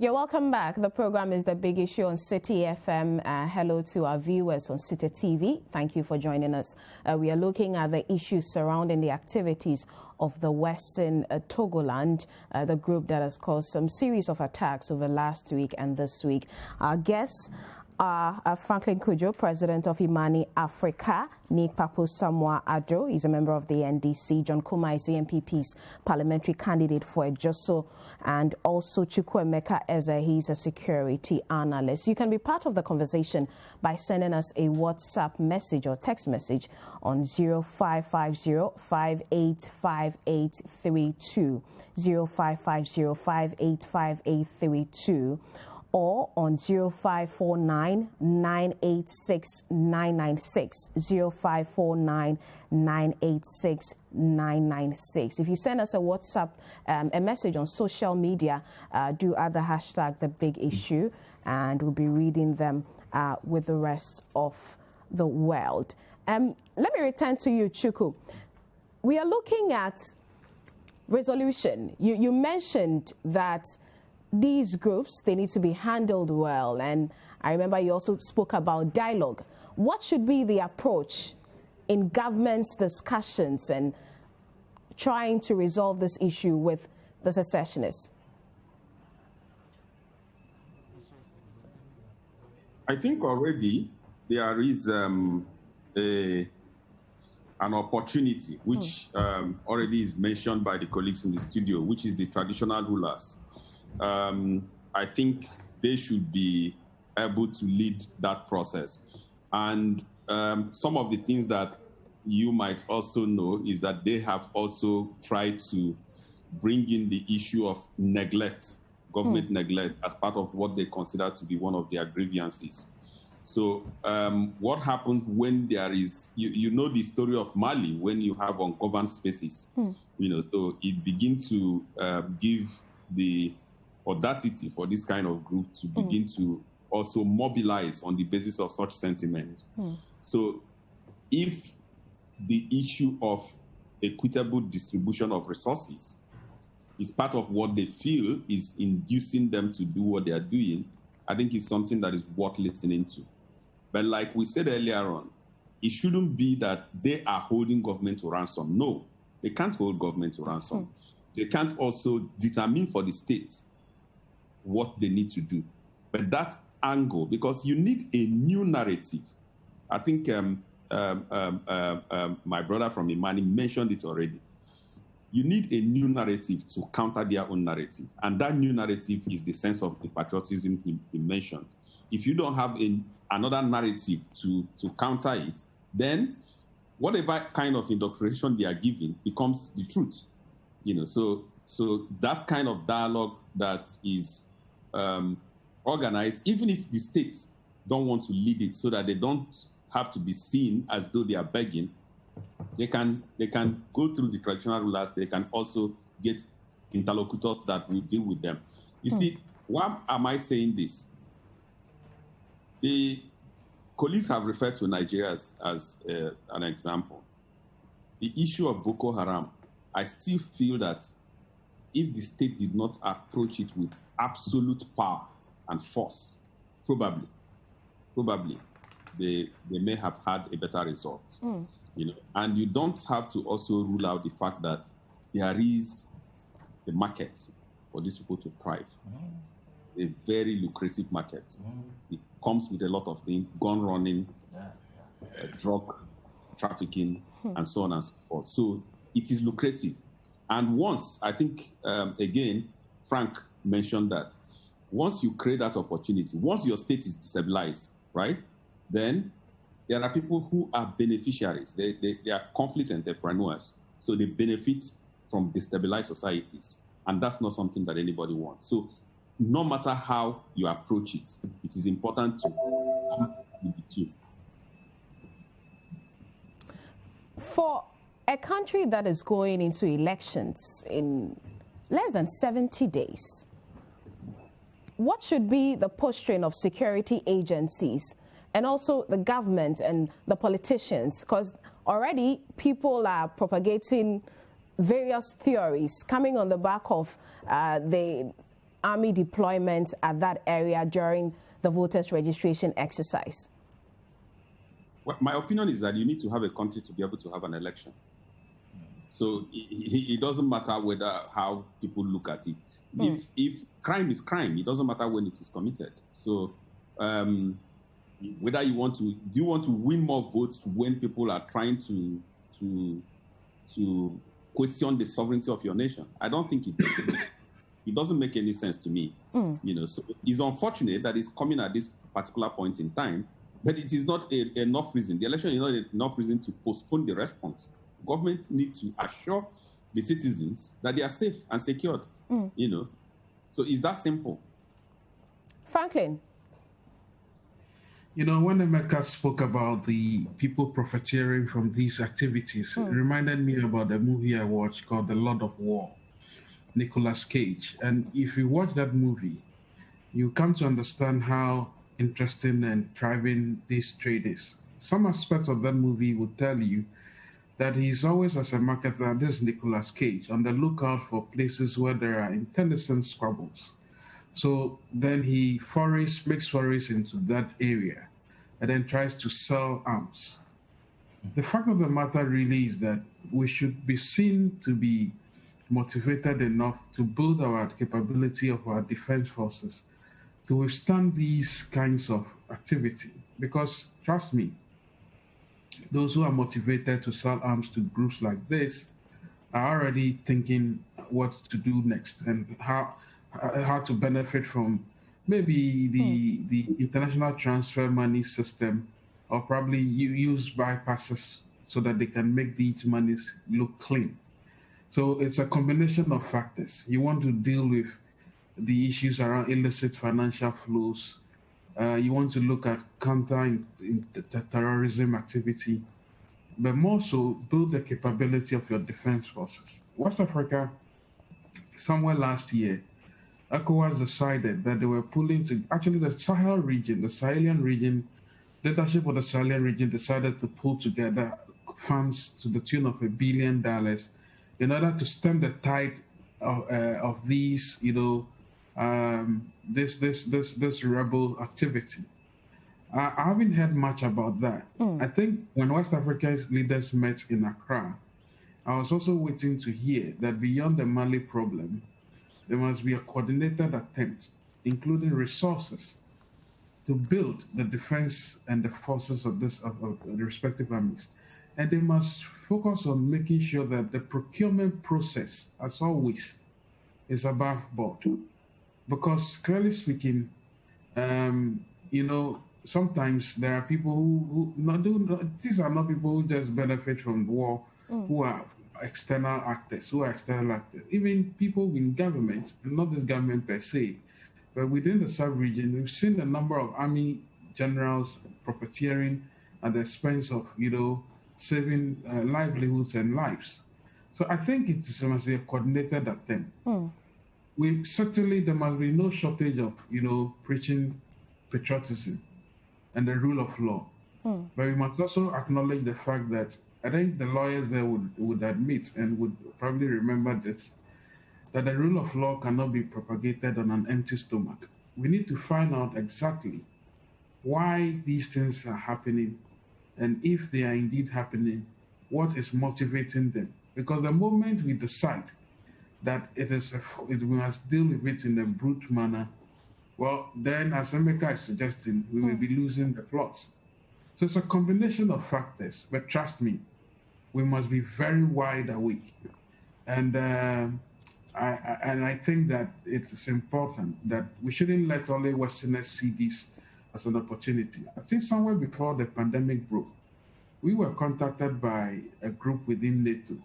You're welcome back. The program is The Big Issue on Citi FM. Hello to our viewers on Citi TV. Thank you for joining us. We are looking at the issues surrounding the activities of the Western Togoland, the group that has caused some series of attacks over last week and this week. Our guests are Franklin Cudjoe, President of Imani Africa, Nii Kpakpo Samoa Addo, he's a member of the NDC, John Kuma is the MPP's parliamentary candidate for Ejisu, and also Chukwuemeka Eze, he's a security analyst. You can be part of the conversation by sending us a WhatsApp message or text message on 0550-585832, 0550-585832. or on 0549-986-996, 0549-986-996. If you send us a WhatsApp, a message on social media, do add the hashtag The Big Issue, and we'll be reading them with the rest of the world. Let me return to you, Chuku. We are looking at resolution. You mentioned that these groups, they need to be handled well. And I remember you also spoke about dialogue. What should be the approach in government's discussions and trying to resolve this issue with the secessionists? I think already there is an opportunity, which already is mentioned by the colleagues in the studio, which is the traditional rulers. I think they should be able to lead that process. And some of the things that you might also know is that they have also tried to bring in the issue of neglect, government neglect, as part of what they consider to be one of their grievances. So what happens when there is, you know the story of Mali, when you have ungoverned spaces, so it begins to give the audacity for this kind of group to begin to also mobilize on the basis of such sentiments. So if the issue of equitable distribution of resources is part of what they feel is inducing them to do what they are doing, I think it's something that is worth listening to. But like we said earlier on, it shouldn't be that they are holding government to ransom. No, they can't hold government to ransom. They can't also determine for the states what they need to do. But that angle, because you need a new narrative. I think my brother from Imani mentioned it already. You need a new narrative to counter their own narrative. And that new narrative is the sense of the patriotism he mentioned. If you don't have another narrative to counter it, then whatever kind of indoctrination they are giving becomes the truth. So that kind of dialogue that is organized, even if the states don't want to lead it so that they don't have to be seen as though they are begging, they can go through the traditional rulers. They can also get interlocutors that will deal with them. You see, why am I saying this? The colleagues have referred to Nigeria as an example. The issue of Boko Haram, I still feel that if the state did not approach it with absolute power and force, probably they may have had a better result. And you don't have to also rule out the fact that there is a market for these people to thrive, a very lucrative market. It comes with a lot of things: gun running, drug trafficking, and so on and so forth. So it is lucrative. And once, I think, again, Frank mentioned that once you create that opportunity, once your state is destabilized, right, then there are people who are beneficiaries. They are conflict entrepreneurs. So they benefit from destabilized societies. And that's not something that anybody wants. So no matter how you approach it, it is important to come with the two. For a country that is going into elections in less than 70 days, what should be the posturing of security agencies and also the government and the politicians? Because already people are propagating various theories coming on the back of the army deployment at that area during the voters' registration exercise? Well, my opinion is that you need to have a country to be able to have an election. So it doesn't matter how people look at it. If crime is crime, it doesn't matter when it is committed. So whether you want to win more votes when people are trying to question the sovereignty of your nation? I don't think it does. It doesn't make any sense to me. So it's unfortunate that it's coming at this particular point in time, but it is not enough reason. The election is not enough reason to postpone the response. Government needs to assure the citizens that they are safe and secured. So it's that simple. Franklin. When Emeka spoke about the people profiteering from these activities, it reminded me about the movie I watched called The Lord of War, Nicolas Cage. And if you watch that movie, you come to understand how interesting and thriving this trade is. Some aspects of that movie will tell you that he's always, as a marketer, this Nicolas Cage, on the lookout for places where there are intelligence squabbles. So then he makes forays into that area and then tries to sell arms. The fact of the matter really is that we should be seen to be motivated enough to build our capability of our defense forces to withstand these kinds of activity. Because trust me, those who are motivated to sell arms to groups like this are already thinking what to do next and how to benefit from maybe the international transfer money system, or probably use bypasses so that they can make these monies look clean. So it's a combination of factors. You want to deal with the issues around illicit financial flows. You want to look at counter-terrorism activity, but more so build the capability of your defense forces. West Africa, somewhere last year, ECOWAS decided that they were pulling to, actually the Sahel region, the Sahelian region, leadership of the Sahelian region decided to pull together funds to the tune of $1 billion in order to stem the tide of these, this rebel activity. I haven't heard much about that. I think when West African leaders met in Accra, I was also waiting to hear that beyond the Mali problem, there must be a coordinated attempt, including resources, to build the defense and the forces of the respective armies. And they must focus on making sure that the procurement process, as always, is above board. Because clearly speaking, sometimes there are people who these are not people who just benefit from the war, who are external actors, even people in government, not this government per se, but within the sub-region, we've seen a number of army generals profiteering at the expense of, saving livelihoods and lives. So I think it must be a coordinated attempt. There must be no shortage of, preaching patriotism and the rule of law. But we must also acknowledge the fact that I think the lawyers there would admit and would probably remember this, that the rule of law cannot be propagated on an empty stomach. We need to find out exactly why these things are happening, and if they are indeed happening, what is motivating them. Because the moment we decide that we must deal with it in a brute manner, well, then, as Emeka is suggesting, we may be losing the plots. So it's a combination of factors, but trust me, we must be very wide awake. And I think that it is important that we shouldn't let only Westerners see this as an opportunity. I think somewhere before the pandemic broke, we were contacted by a group within NATO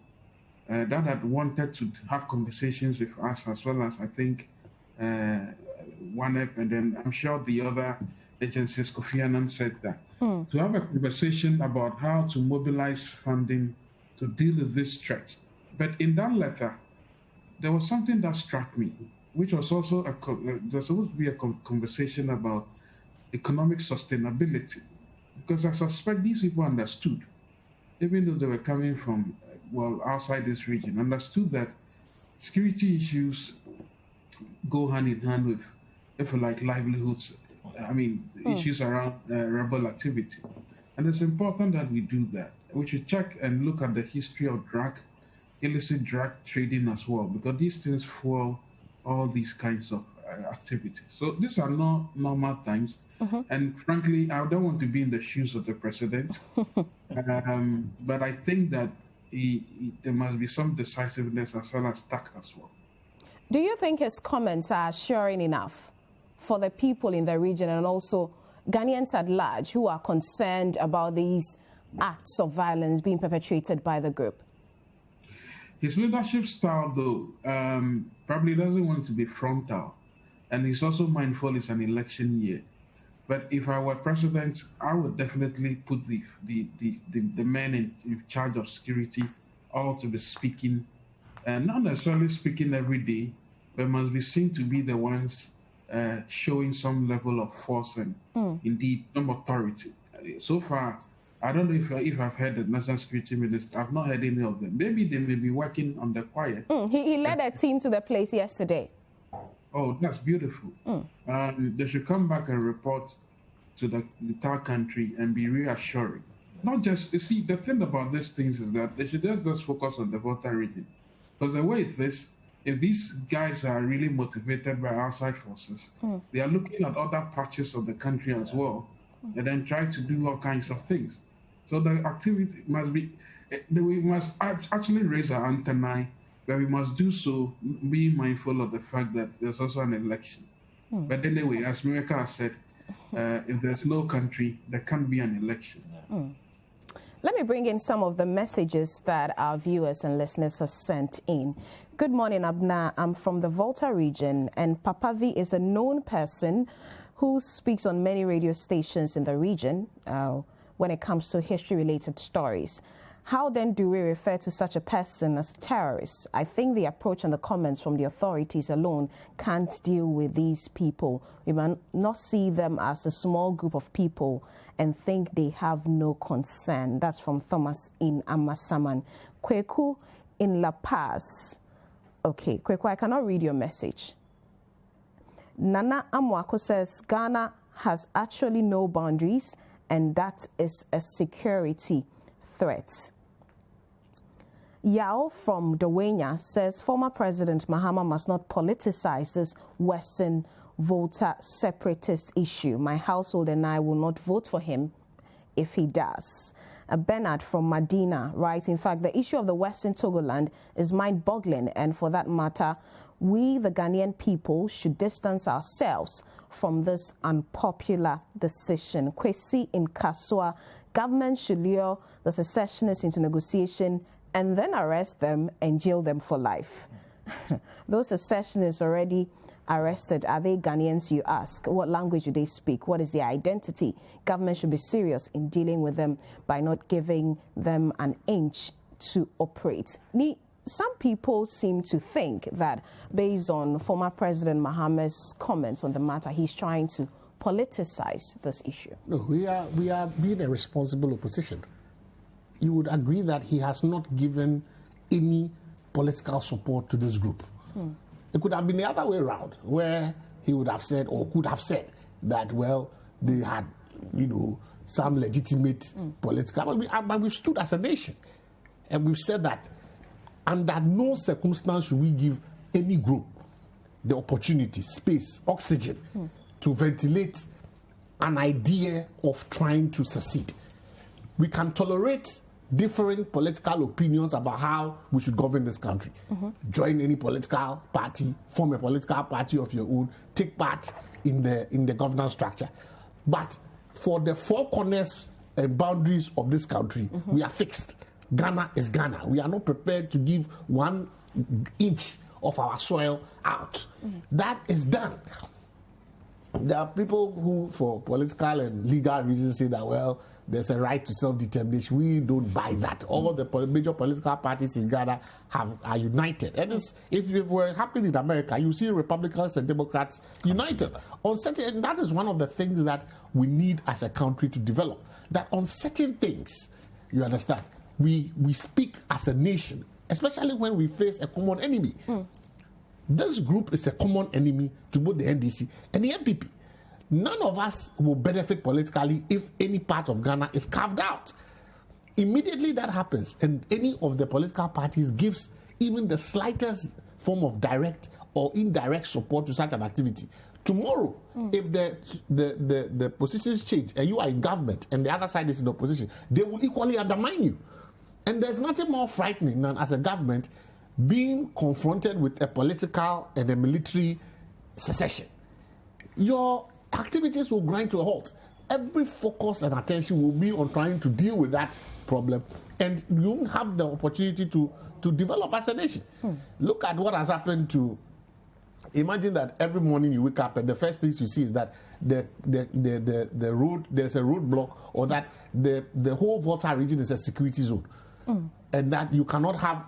that had wanted to have conversations with us, as well as I think ONEP, and then I'm sure the other agencies, Kofi Annan said that, to have a conversation about how to mobilize funding to deal with this threat. But in that letter, there was something that struck me, which was also there's supposed to be a conversation about economic sustainability. Because I suspect these people understood, even though they were coming from, outside this region, understood that security issues go hand in hand with, if you like, livelihoods. Issues around rebel activity. And it's important that we do that. We should check and look at the history of illicit drug trading as well, because these things fuel all these kinds of activities. So these are not normal times. And frankly, I don't want to be in the shoes of the president. But I think that there must be some decisiveness as well as tact as well. Do you think his comments are assuring enough for the people in the region and also Ghanaians at large who are concerned about these acts of violence being perpetrated by the group? His leadership style, though, probably doesn't want to be frontal. And he's also mindful it's an election year. But if I were president, I would definitely put the men in charge of security all to be speaking, and not necessarily speaking every day, but must be seen to be the ones showing some level of force and indeed some authority. So far, I don't know if I've heard the National Security Minister. I've not heard any of them. Maybe they may be working on the quiet. He led a team to the place yesterday. Oh, that's beautiful. They should come back and report to the entire country and be reassuring. Not just, you see, the thing about these things is that they should just focus on the voter region. Because the way it is, if these guys are really motivated by outside forces, they are looking at other patches of the country as well, and then try to do all kinds of things. So the activity must be, we must actually raise our antennae, but we must do so being mindful of the fact that there's also an election. But anyway, as Mireka has said, if there's no country, there can't be an election. Let me bring in some of the messages that our viewers and listeners have sent in. Good morning, Abena. I'm from the Volta region, and Papavi is a known person who speaks on many radio stations in the region when it comes to history-related stories. How then do we refer to such a person as terrorists? I think the approach and the comments from the authorities alone can't deal with these people. We might not see them as a small group of people and think they have no concern. That's from Thomas in Amasaman. Kweku in La Paz. Okay, Kweku, I cannot read your message. Nana Amwako says Ghana has actually no boundaries, and that is a security threat. Yao from Dawenya says former President Mahama must not politicize this Western voter separatist issue. My household and I will not vote for him if he does. Bernard from Medina writes, in fact, the issue of the Western Togoland is mind-boggling, and for that matter, we, the Ghanaian people, should distance ourselves from this unpopular decision. Kwesi in Kasua, government should lure the secessionists into negotiation and then arrest them and jail them for life. Those secessionists already arrested, are they Ghanaians, you ask? What language do they speak? What is their identity? Government should be serious in dealing with them by not giving them an inch to operate. Some people seem to think that based on former President Mahama's comments on the matter, he's trying to politicize this issue. No, we are being a responsible opposition. You would agree that he has not given any political support to this group. It could have been the other way around, where he would have said or could have said that, well, they had, some legitimate political, but we've stood as a nation, and we've said that under no circumstance should we give any group the opportunity, space, oxygen to ventilate an idea of trying to succeed. We can tolerate different political opinions about how we should govern this country. Join any political party, form a political party of your own, take part in the governance structure. But for the four corners and boundaries of this country, we are fixed. Ghana is Ghana. We are not prepared to give 1 inch of our soil out. That is done. There are people who, for political and legal reasons, say that, well, there's a right to self-determination. We don't buy that. All the major political parties in Ghana are united. And if it were happening in America, you see Republicans and Democrats united. And that is one of the things that we need as a country to develop. That on certain things, you understand, we speak as a nation, especially when we face a common enemy. This group is a common enemy to both the NDC and the NPP. None of us will benefit politically if any part of Ghana is carved out. Immediately that happens, and any of the political parties gives even the slightest form of direct or indirect support to such an activity. Tomorrow, if the positions change and you are in government and the other side is in opposition, they will equally undermine you. And there's nothing more frightening than, as a government, being confronted with a political and a military secession. Your activities will grind to a halt. Every focus and attention will be on trying to deal with that problem, and you won't have the opportunity to develop as a nation. Look at what has happened to. Imagine that every morning you wake up and the first things you see is that the road, there's a roadblock, or that the whole Volta region is a security zone, and that you cannot have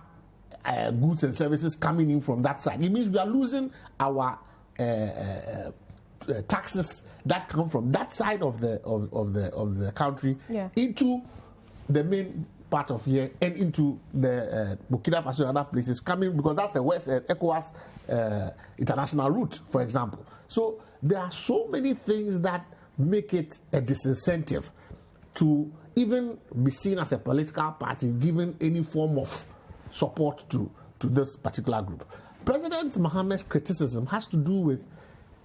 goods and services coming in from that side. It means we are losing our taxes that come from that side of the country into the main part of here and into the Burkina Faso and other places coming, because that's a West ECOWAS international route, for example. So there are so many things that make it a disincentive to even be seen as a political party given any form of support to this particular group. President Mohammed's criticism has to do with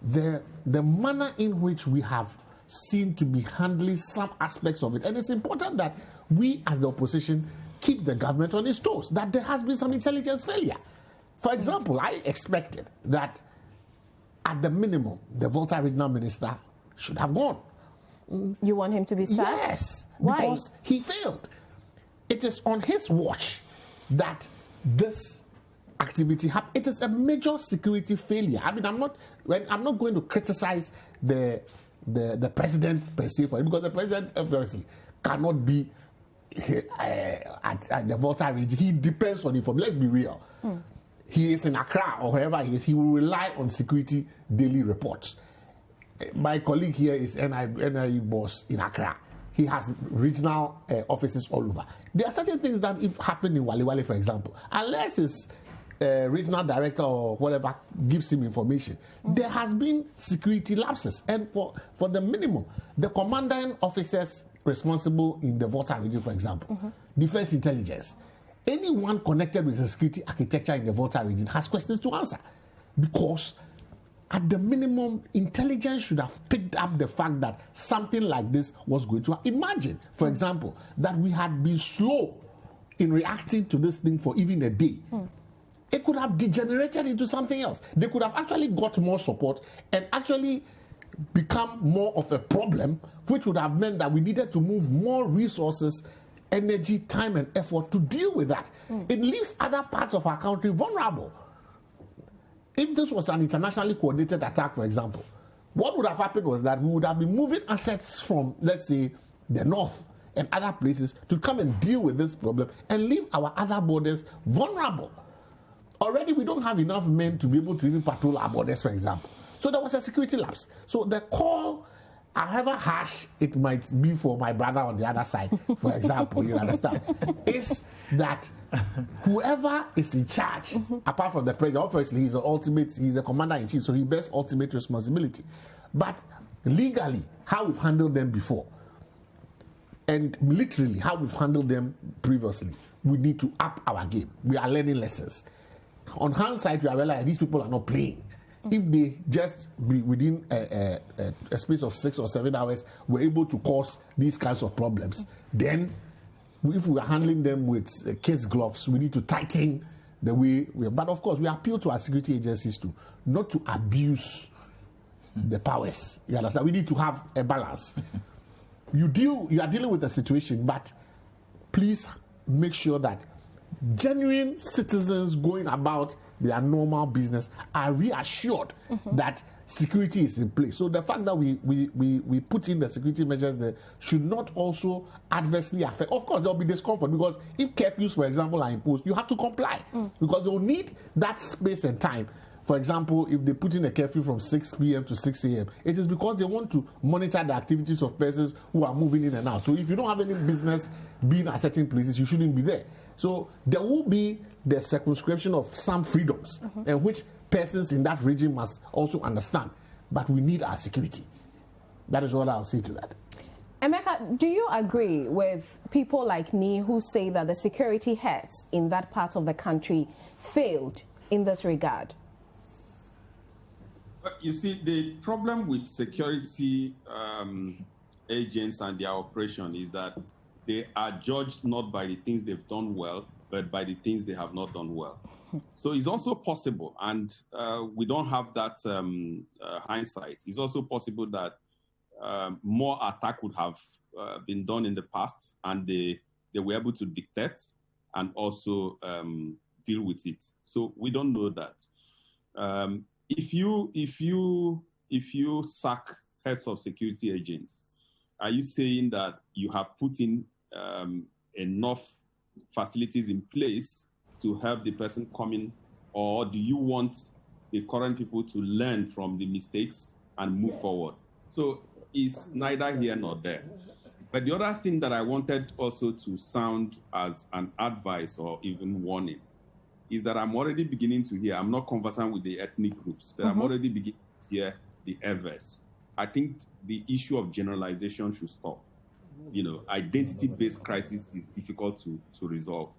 the manner in which we have seen to be handling some aspects of it. And it's important that we as the opposition keep the government on its toes, that there has been some intelligence failure. For example, I expected that at the minimum, the Volta regional minister should have gone. You want him to be sacked? Yes. Why? Because he failed. It is on his watch that this activity happened. It is a major security failure. I mean, I'm not going to criticize the president per se for it, because the president obviously cannot be at the Volta region. He depends on information. Let's be real. He is in Accra or wherever he is. He will rely on security daily reports. My colleague here is NIE boss in Accra. He has regional offices all over. There are certain things that if happen in Wale, for example, unless his regional director or whatever gives him information, there has been security lapses. And for the minimum, the commanding officers responsible in the Volta region, for example, defense intelligence, anyone connected with the security architecture in the Volta region has questions to answer, because at the minimum, intelligence should have picked up the fact that something like this was going to happen. Imagine, for example, that we had been slow in reacting to this thing for even a day. It could have degenerated into something else. They could have actually got more support and actually become more of a problem, which would have meant that we needed to move more resources, energy, time, and effort to deal with that. It leaves other parts of our country vulnerable. If this was an internationally coordinated attack, for example, what would have happened was that we would have been moving assets from, let's say, the north and other places to come and deal with this problem and leave our other borders vulnerable. Already we don't have enough men to be able to even patrol our borders, for example. So there was a security lapse. So the call, however harsh it might be for my brother on the other side, for example, you understand, is that whoever is in charge, apart from the president, obviously he's the commander-in-chief, so he bears ultimate responsibility. But legally, how we've handled them before, and militarily, how we've handled them previously, we need to up our game. We are learning lessons. On hindsight, we are realizing these people are not playing. If they just be within a space of 6 or 7 hours were able to cause these kinds of problems, then if we are handling them with kids' gloves, we need to tighten the way we are. But of course, we appeal to our security agencies to not to abuse the powers. You understand? We need to have a balance. You are dealing with a situation, but please make sure that genuine citizens going about their normal business are reassured that security is in place. So the fact that we put in the security measures there should not also adversely affect. Of course, there will be discomfort, because if curfews, for example, are imposed, you have to comply, because they'll need that space and time. For example, if they put in a curfew from 6 p.m. to 6 a.m., it is because they want to monitor the activities of persons who are moving in and out. So if you don't have any business being at certain places, you shouldn't be there. So there will be the circumscription of some freedoms in which persons in that region must also understand. But we need our security. That is all I'll say to that. Emeka, do you agree with people like Nii who say that the security heads in that part of the country failed in this regard? You see, the problem with security agents and their operation is that they are judged not by the things they've done well, but by the things they have not done well. So it's also possible, and we don't have that hindsight. It's also possible that more attack would have been done in the past, and they were able to dictate and also deal with it. So we don't know that. If you sack heads of security agents, are you saying that you have put in enough facilities in place to help the person coming, or do you want the current people to learn from the mistakes and move forward? So it's neither here nor there. But the other thing that I wanted also to sound as an advice or even warning is that I'm already beginning to hear, I'm not conversant with the ethnic groups, but I'm already beginning to hear the averse. I think the issue of generalization should stop. Identity-based crisis is difficult to resolve.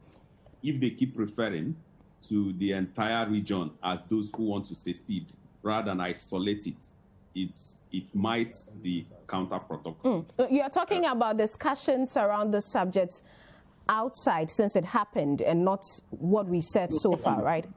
If they keep referring to the entire region as those who want to secede rather than isolate it, it might be counterproductive. You're talking about discussions around the subject outside since it happened and not what we've said so far, right?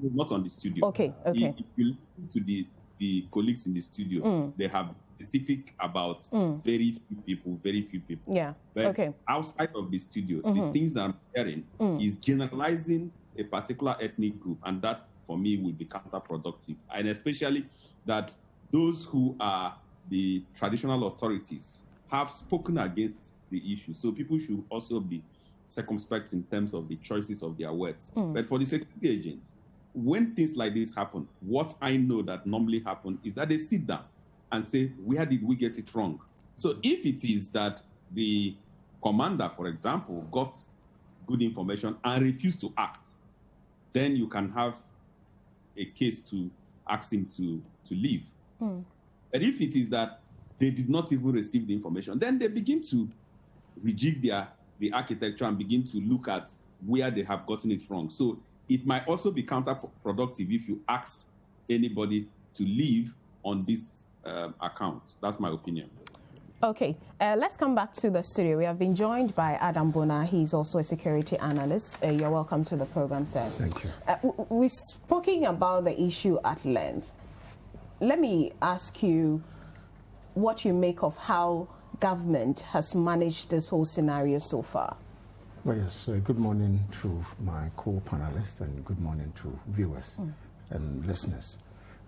Not on the studio. Okay. If you listen to the colleagues in the studio, they have specific about very few people. Yeah. But outside of the studio, the things that I'm hearing is generalizing a particular ethnic group, and that for me will be counterproductive. And especially that those who are the traditional authorities have spoken against the issue. So people should also be circumspect in terms of the choices of their words. But for the security agents, when things like this happen, what I know that normally happen is that they sit down and say, where did we get it wrong? So if it is that the commander, for example, got good information and refused to act, then you can have a case to ask him to leave. But if it is that they did not even receive the information, then they begin to rejig the architecture and begin to look at where they have gotten it wrong. So it might also be counterproductive if you ask anybody to leave on this account. That's my opinion. Okay, let's come back to the studio. We have been joined by Adam Bona. He's also a security analyst. You're welcome to the program, sir. Thank you. We're speaking about the issue at length. Let me ask you what you make of how government has managed this whole scenario so far. Well, yes, good morning to my co-panelists and good morning to viewers and listeners.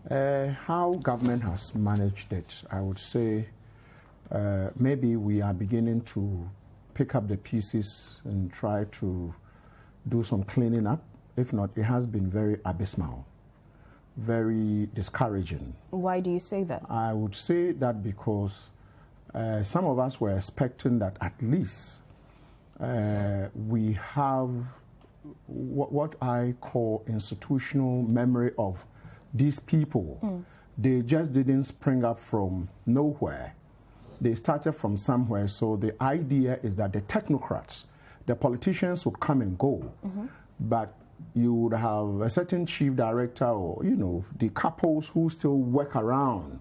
How government has managed it, I would say maybe we are beginning to pick up the pieces and try to do some cleaning up. If not, it has been very abysmal, very discouraging. Why do you say that? I would say that because some of us were expecting that at least we have what I call institutional memory of these people. They just didn't spring up from nowhere. They started from somewhere. So the idea is that the technocrats, the politicians would come and go, but you would have a certain chief director or, the couples who still work around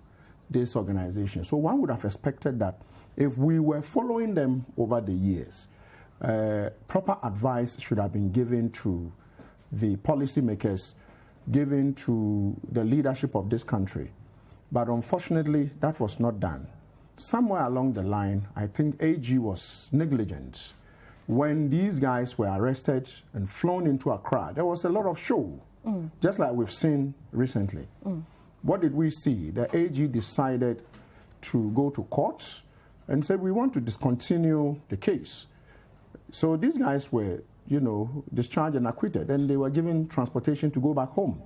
this organization. So one would have expected that if we were following them over the years, proper advice should have been given to the policymakers, given to the leadership of this country. But unfortunately, that was not done. Somewhere along the line, I think AG was negligent. When these guys were arrested and flown into Accra, there was a lot of show, just like we've seen recently. What did we see? The AG decided to go to court and said, we want to discontinue the case. So these guys were, discharged and acquitted, and they were given transportation to go back home.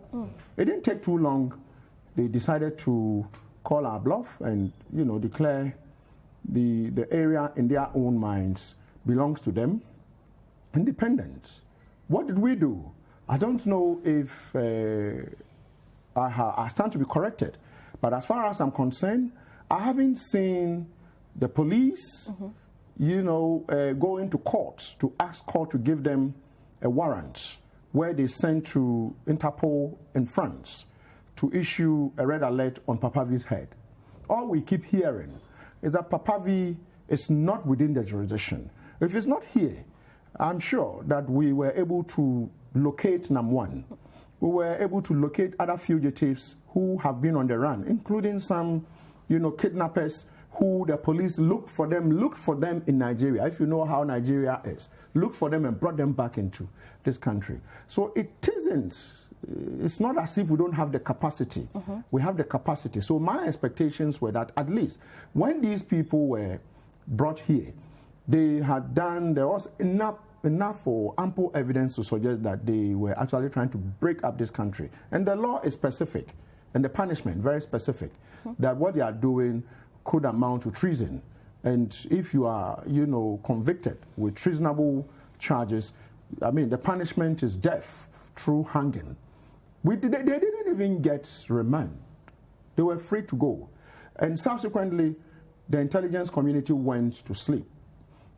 It didn't take too long. They decided to call our bluff and, declare the area in their own minds belongs to them, independent. What did we do? I don't know if I stand to be corrected. But as far as I'm concerned, I haven't seen the police, go into court to ask court to give them a warrant where they sent to Interpol in France to issue a red alert on Papavi's head. All we keep hearing is that Papavi is not within the jurisdiction. If it's not here, I'm sure that we were able to locate NAM1. We were able to locate other fugitives who have been on the run, including some, kidnappers who the police looked for them in Nigeria. If you know how Nigeria is, looked for them and brought them back into this country. So it's not as if we don't have the capacity. We have the capacity. So my expectations were that at least when these people were brought here, there was enough or ample evidence to suggest that they were actually trying to break up this country. And the law is specific, and the punishment very specific, that what they are doing could amount to treason. And if you are, convicted with treasonable charges, the punishment is death through hanging. They didn't even get remand. They were free to go. And subsequently, the intelligence community went to sleep.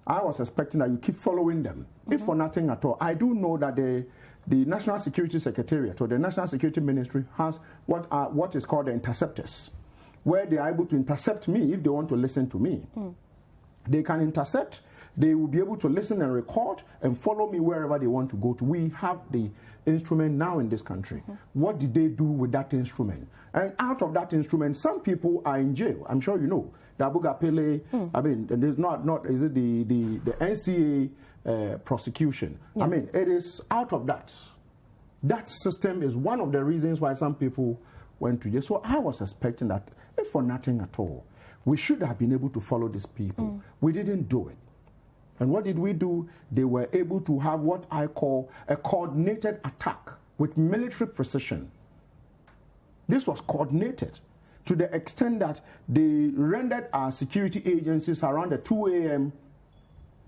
I was expecting that you keep following them, if for nothing at all. I do know that the National Security Secretariat or the National Security Ministry has what is called the interceptors, where they are able to intercept me if they want to listen to me. They can intercept, they will be able to listen and record and follow me wherever they want to go to. We have the instrument now in this country. What did they do with that instrument? And out of that instrument, some people are in jail. I'm sure you know. The Abuga Pele, there's not is it the NCA prosecution? Yeah. It is out of that. That system is one of the reasons why some people went to jail. So I was expecting that, if for nothing at all, we should have been able to follow these people. We didn't do it. And what did we do? They were able to have what I call a coordinated attack with military precision. This was coordinated to the extent that they rendered our security agencies around the 2 a.m.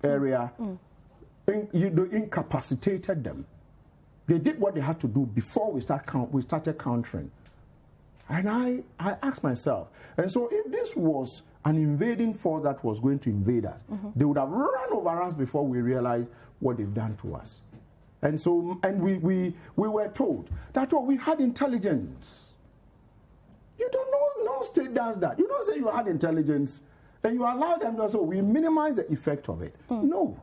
area, incapacitated them. They did what they had to do before we started countering. And I asked myself, and so if this was an invading force that was going to invade us, they would have run over us before we realized what they've done to us. And so, we were told that we had intelligence. You don't know, no state does that. You don't say you had intelligence and you allow them to, so we minimize the effect of it. No.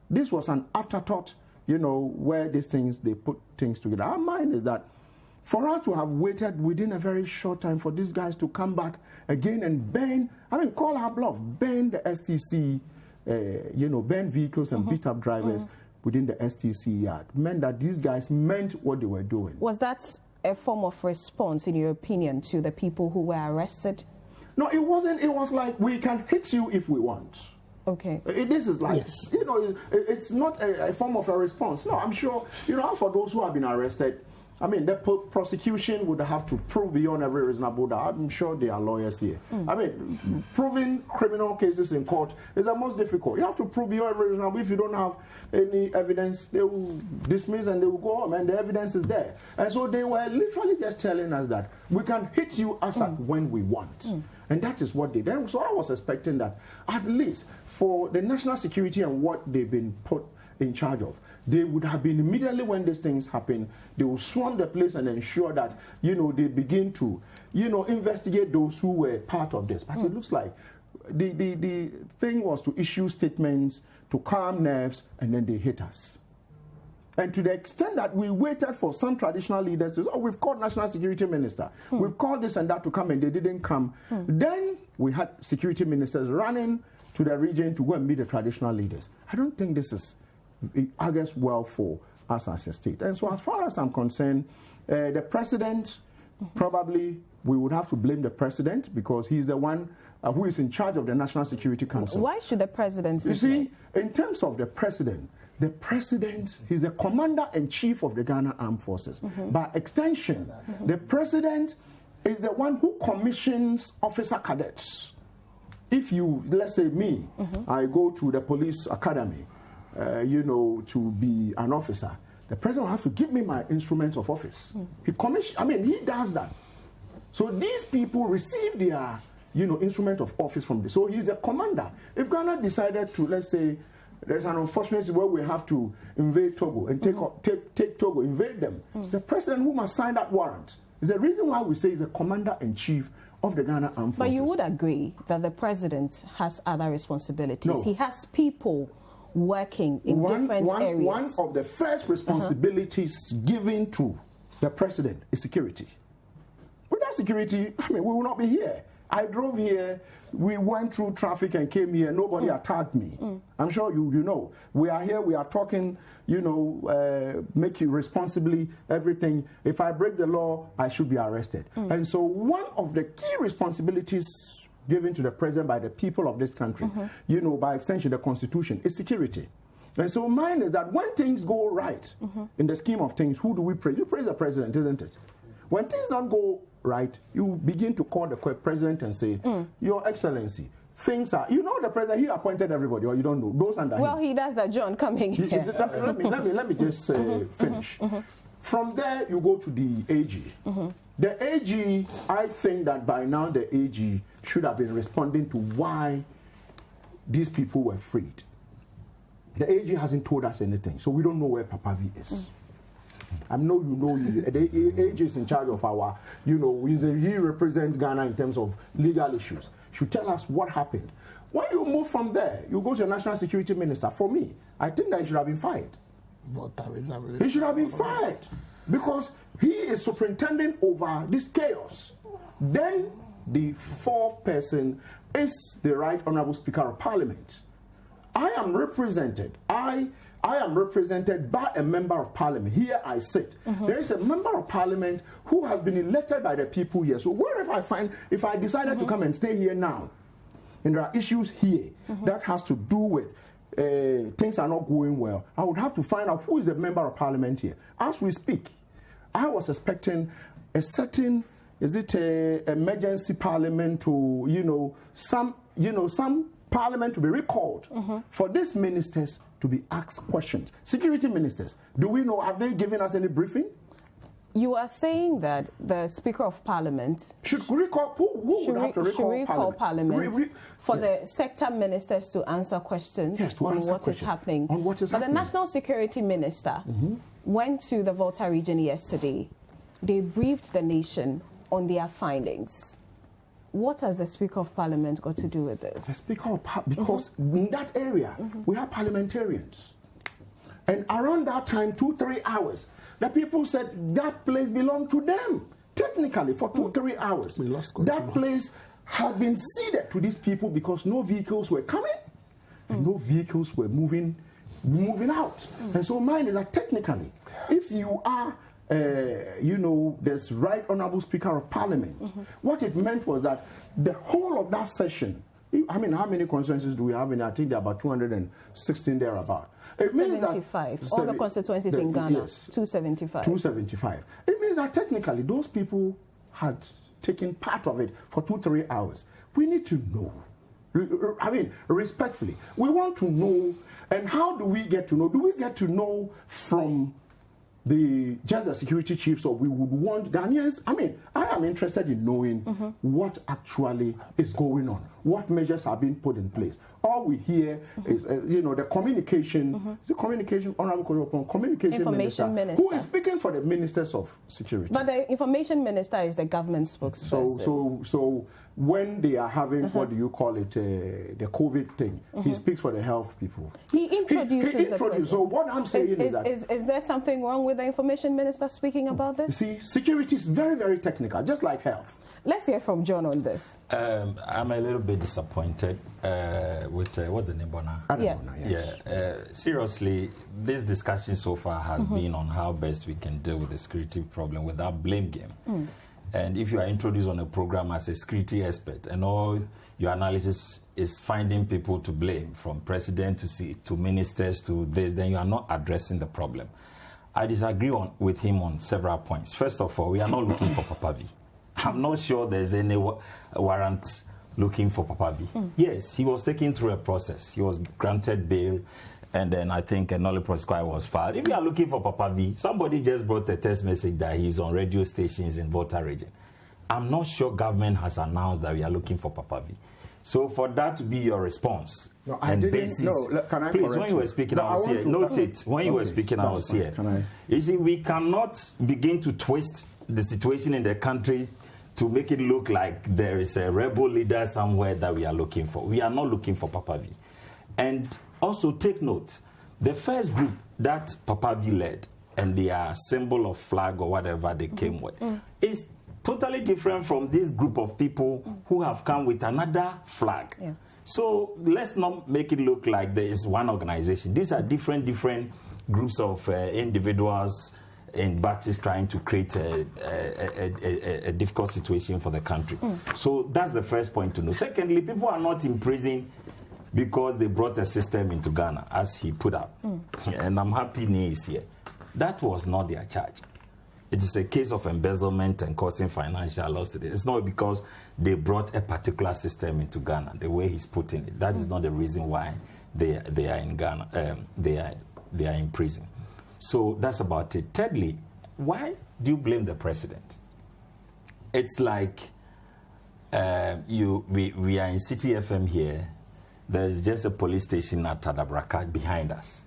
This was an afterthought, where they put things together. Our mind is that for us to have waited within a very short time for these guys to come back again and call our bluff, ban the STC, ban vehicles and beat up drivers within the STC yard, meant that these guys meant what they were doing. Was that a form of response, in your opinion, to the people who were arrested? No, it wasn't. It was like, we can hit you if we want. Okay. This is like, it's not a form of a response. No, I'm sure, for those who have been arrested, the prosecution would have to prove beyond every reasonable doubt. I'm sure there are lawyers here. Proving criminal cases in court is the most difficult. You have to prove beyond every reasonable. If you don't have any evidence, they will dismiss and they will go home, and the evidence is there. And so they were literally just telling us that we can hit you as at when we want. And that is what they did. So I was expecting that at least for the national security and what they've been put in charge of, they would have been immediately when these things happen, they will swarm the place and ensure that, they begin to, investigate those who were part of this. But it looks like the thing was to issue statements to calm nerves, and then they hit us. And to the extent that we waited for some traditional leaders to say, we've called National Security Minister, we've called this and that to come, and they didn't come. Then we had security ministers running to the region to go and meet the traditional leaders. I don't think this is, I guess, well for us as a state. And so as far as I'm concerned, the president, probably we would have to blame the president because he's the one who is in charge of the National Security Council. Why should the president be? You see, in terms of the president, he's the commander-in-chief of the Ghana Armed Forces. By extension, the president is the one who commissions officer cadets. If you, let's say me, I go to the police academy, to be an officer, the president will have to give me my instruments of office. He does that. So these people receive their, instrument of office from this. So he's the commander. If Ghana decided to, let's say, there's an unfortunate where we have to invade Togo and take Togo, invade them. The president who must sign that warrant is the reason why we say he's the commander-in-chief of the Ghana Armed Forces. But you would agree that the president has other responsibilities. No. He has people working in different areas. One of the first responsibilities given to the president is security. Without security, we will not be here. I drove here, we went through traffic and came here, nobody attacked me. I'm sure you know. We are here, we are talking, make you responsibly, everything. If I break the law, I should be arrested. And so one of the key responsibilities given to the president by the people of this country, by extension, the Constitution, is security. And so mine is that when things go right, in the scheme of things, who do we praise? You praise the president, isn't it? When things don't go right, you begin to call the president and say, Your Excellency, things are, the president, he appointed everybody, or you don't know, those under him. Well, he does that, John, coming here. Let me just finish. From there, you go to the AG. The AG, I think that by now the AG should have been responding to why these people were freed. The AG hasn't told us anything, so we don't know where Papa V is. I know the AG is in charge of our, he represents Ghana in terms of legal issues. Should tell us what happened. When you move from there, you go to the National Security Minister. For me, I think that he should have been fired. He should have been fired because he is superintending over this chaos. Then the fourth person is the Right Honourable Speaker of Parliament. I am represented. I am represented by a member of parliament. Here I sit. There is a member of parliament who has been elected by the people here. So wherever I find, if I decided to come and stay here now, and there are issues here that has to do with things are not going well, I would have to find out who is a member of parliament here. As we speak, I was expecting a certain, is it a emergency parliament to, some parliament to be recalled for these ministers to be asked questions. Security ministers, do we know, have they given us any briefing? You are saying that the Speaker of Parliament should recall, who would have to recall Parliament? For the sector ministers to answer questions on what is happening. But the National Security Minister went to the Volta region yesterday. They briefed the nation on their findings. What has the Speaker of Parliament got to do with this? The Speaker of Parliament, because in that area, we have parliamentarians. And around that time, 2-3 hours, the people said that place belonged to them. Technically, for 2-3 hours, that place had been ceded to these people because no vehicles were coming and no vehicles were moving out. And so mine is that technically, if you are this Right Honourable Speaker of Parliament, what it meant was that the whole of that session, how many constituencies do we have in? I think there are about 216 thereabout. It means 75. All the constituencies in Ghana, yes, 275. 275. It means that technically those people had taken part of it for 2-3 hours. We need to know. Respectfully, we want to know. And how do we get to know? Do we get to know from just the security chiefs, or we would want Ghanaians? I am interested in knowing what actually is going on, what measures are being put in place. All we hear is, the communication, Honorable Communication Minister, who is speaking for the ministers of security. But the Information Minister is the government spokesperson. So when they are having, what do you call it, the COVID thing, he speaks for the health people. He introduces the president. So what I'm saying is that... Is there something wrong with the Information Minister speaking about this? See, security is very, very technical, just like health. Let's hear from John on this. I'm a little bit disappointed with, what's the name, Bona? Yes. Seriously, this discussion so far has been on how best we can deal with the security problem without blame game. And if you are introduced on a program as a security expert and all your analysis is finding people to blame, from president to ministers to this, then you are not addressing the problem. I disagree with him on several points. First of all, we are not looking for Papa V. I'm not sure there's any warrant looking for Papa V. Yes, he was taken through a process. He was granted bail and then I think a nolle prosequi was filed. If you are looking for Papa V, somebody just brought a text message that he's on radio stations in Volta region. I'm not sure government has announced that we are looking for Papa V. So for that to be your response basis, can I please, when you were speaking, I was here. Note it. When you were speaking, I was here. You see, we cannot begin to twist the situation in the country to make it look like there is a rebel leader somewhere that we are looking for. We are not looking for Papa V. And also take note, the first group that Papa V led and their symbol of flag or whatever they came with is totally different from this group of people who have come with another flag. Yeah. So let's not make it look like there is one organization. These are different groups of individuals in batches trying to create a difficult situation for the country. So that's the first point to know. Secondly, people are not in prison because they brought a system into Ghana, as he put up. And I'm happy Nii is here. That was not their charge. It is a case of embezzlement and causing financial loss today. It's not because they brought a particular system into Ghana, the way he's putting it. That is not the reason why they are in Ghana. They are in prison. So that's about it. Thirdly, why do you blame the president? It's like we are in Citi FM here. There's just a police station at Tadabraka behind us.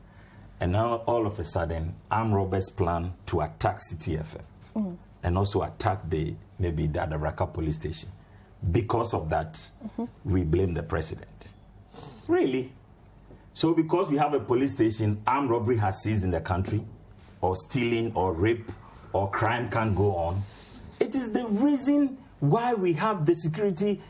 And now, all of a sudden, armed robbers plan to attack Citi FM and also attack maybe the Adabraka police station. Because of that, we blame the president. Really? So because we have a police station, armed robbery has ceased in the country, or stealing or rape or crime can't go on. It is the reason why we have the security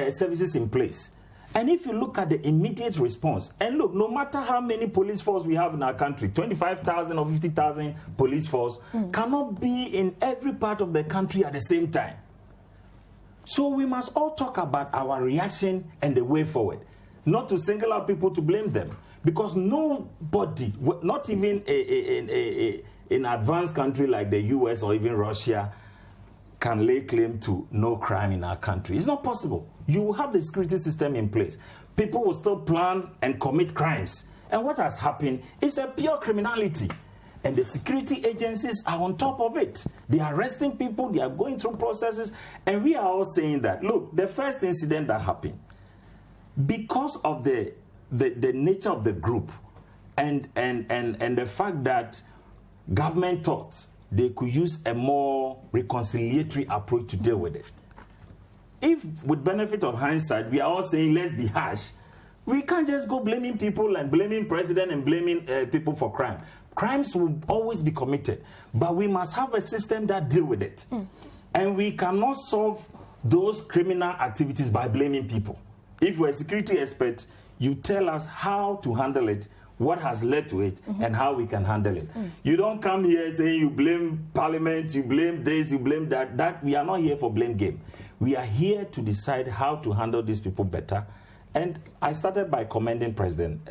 services in place. And if you look at the immediate response, and look, no matter how many police force we have in our country, 25,000 or 50,000 police force cannot be in every part of the country at the same time. So we must all talk about our reaction and the way forward, not to single out people to blame them, because nobody, not even in advanced country like the US or even Russia, can lay claim to no crime in our country. It's not possible. You will have the security system in place. People will still plan and commit crimes. And what has happened is a pure criminality. And the security agencies are on top of it. They are arresting people, they are going through processes. And we are all saying that, look, the first incident that happened, because of the nature of the group and the fact that government thought they could use a more reconciliatory approach to deal with it. If, with benefit of hindsight, we are all saying let's be harsh, we can't just go blaming people and blaming president and blaming people for crime. Crimes will always be committed, but we must have a system that deal with it. And we cannot solve those criminal activities by blaming people. If we're a security expert, you tell us how to handle it, what has led to it, and how we can handle it. You don't come here saying you blame parliament, you blame this, you blame that. That we are not here for blame game. We are here to decide how to handle these people better. And I started by commending President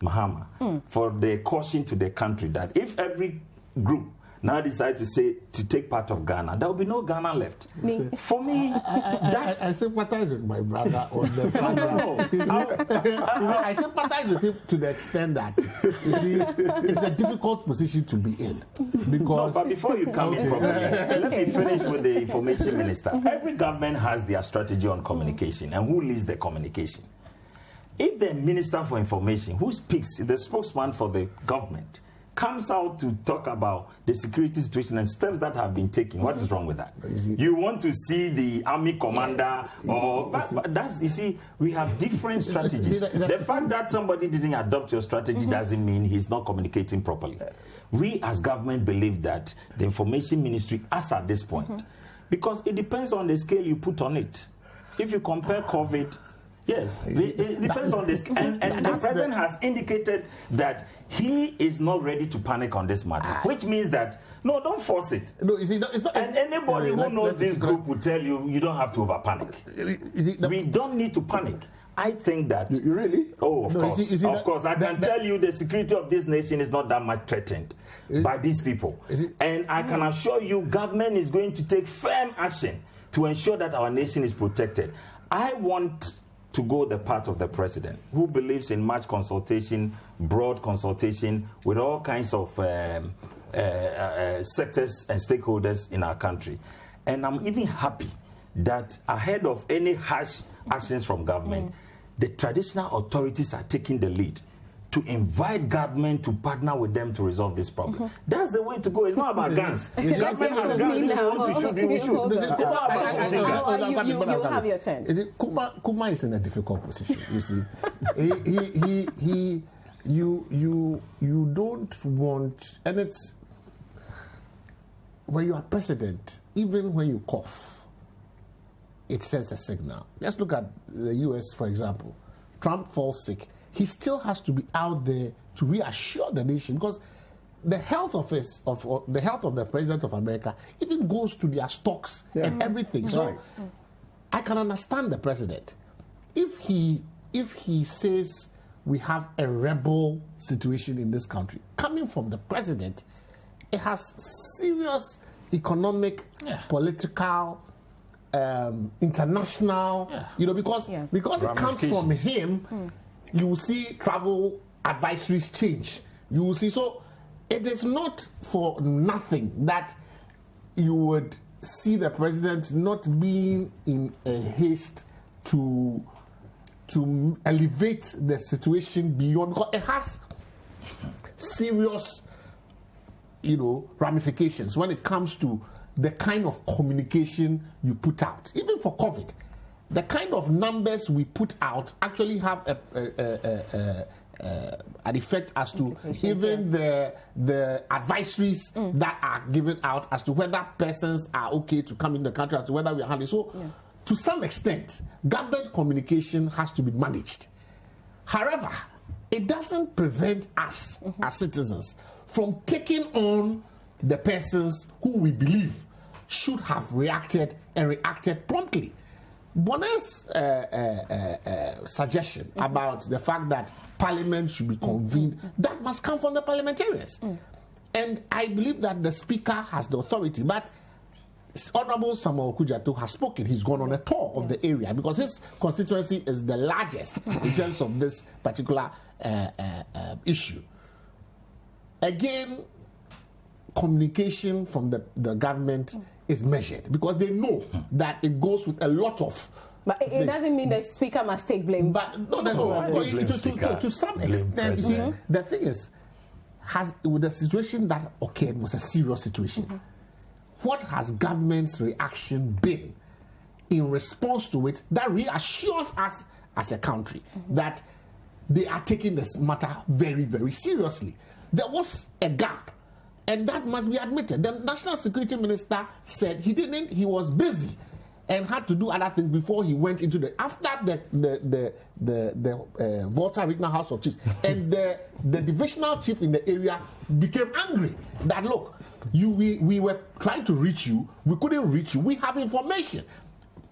Mahama for the caution to the country that if every group now decide to take part of Ghana, there will be no Ghana left. For me, I sympathize with my brother on the fact that I sympathize with him to the extent that you see it's a difficult position to be in because. No, but before you come in, let me finish with the information minister. Every government has their strategy on communication, and who leads the communication? If the minister for information, who speaks, the spokesman for the government, comes out to talk about the security situation and steps that have been taken, what is wrong with that? You want to see the army commander, but that's, you see, we have different strategies. The fact that somebody didn't adopt your strategy doesn't mean he's not communicating properly. We as government believe that the information ministry, as at this point, because it depends on the scale you put on it. If you compare COVID, yes, it depends on this. And the president has indicated that he is not ready to panic on this matter, which means that, no, don't force it. No, you see, it's not, and anybody who knows this group will tell you, you don't have to over panic. We don't need to panic. I think that... You really? Oh, of course. Of course. I can tell you the security of this nation is not that much threatened by these people. And I can assure you government is going to take firm action to ensure that our nation is protected. I want to go the path of the president, who believes in much consultation, broad consultation with all kinds of sectors and stakeholders in our country. And I'm even happy that ahead of any harsh actions from government, the traditional authorities are taking the lead to invite government to partner with them to resolve this problem. That's the way to go. It's not about guns. Government has guns. We should. You have your turn. Kuma is in a difficult position. You see, you don't want, and it's when you are president, even when you cough, it sends a signal. Let's look at the U.S., for example. Trump falls sick. He still has to be out there to reassure the nation, because the health of the president of America even goes to their stocks and everything. So I can understand the president if he says we have a rebel situation in this country coming from the president. It has serious economic, political, international, because it comes from him. You will see travel advisories change. You will see. So it is not for nothing that you would see the president not being in a haste to elevate the situation beyond, because it has serious, ramifications when it comes to the kind of communication you put out. Even for COVID, the kind of numbers we put out actually have an effect as to even the advisories that are given out as to whether persons are okay to come in the country, as to whether we are handling. So, to some extent, government communication has to be managed. However, it doesn't prevent us as citizens from taking on the persons who we believe should have reacted and reacted promptly. Bona's suggestion about the fact that Parliament should be convened, that must come from the parliamentarians. And I believe that the Speaker has the authority, but Honorable Samuel Cudjoe has spoken. He's gone on a tour of the area because his constituency is the largest in terms of this particular issue. Again, communication from the government is measured because they know that it goes with a lot of. But it doesn't mean the Speaker must take blame. But no, to some extent, you see, the thing is, with the situation that occurred was a serious situation. What has government's reaction been in response to it that reassures us as a country that they are taking this matter very, very seriously? There was a gap, and that must be admitted. The National Security Minister said he was busy and had to do other things before he went into after the Volta Regional House of Chiefs, and the divisional chief in the area became angry that, look, we were trying to reach you, we couldn't reach you. We have information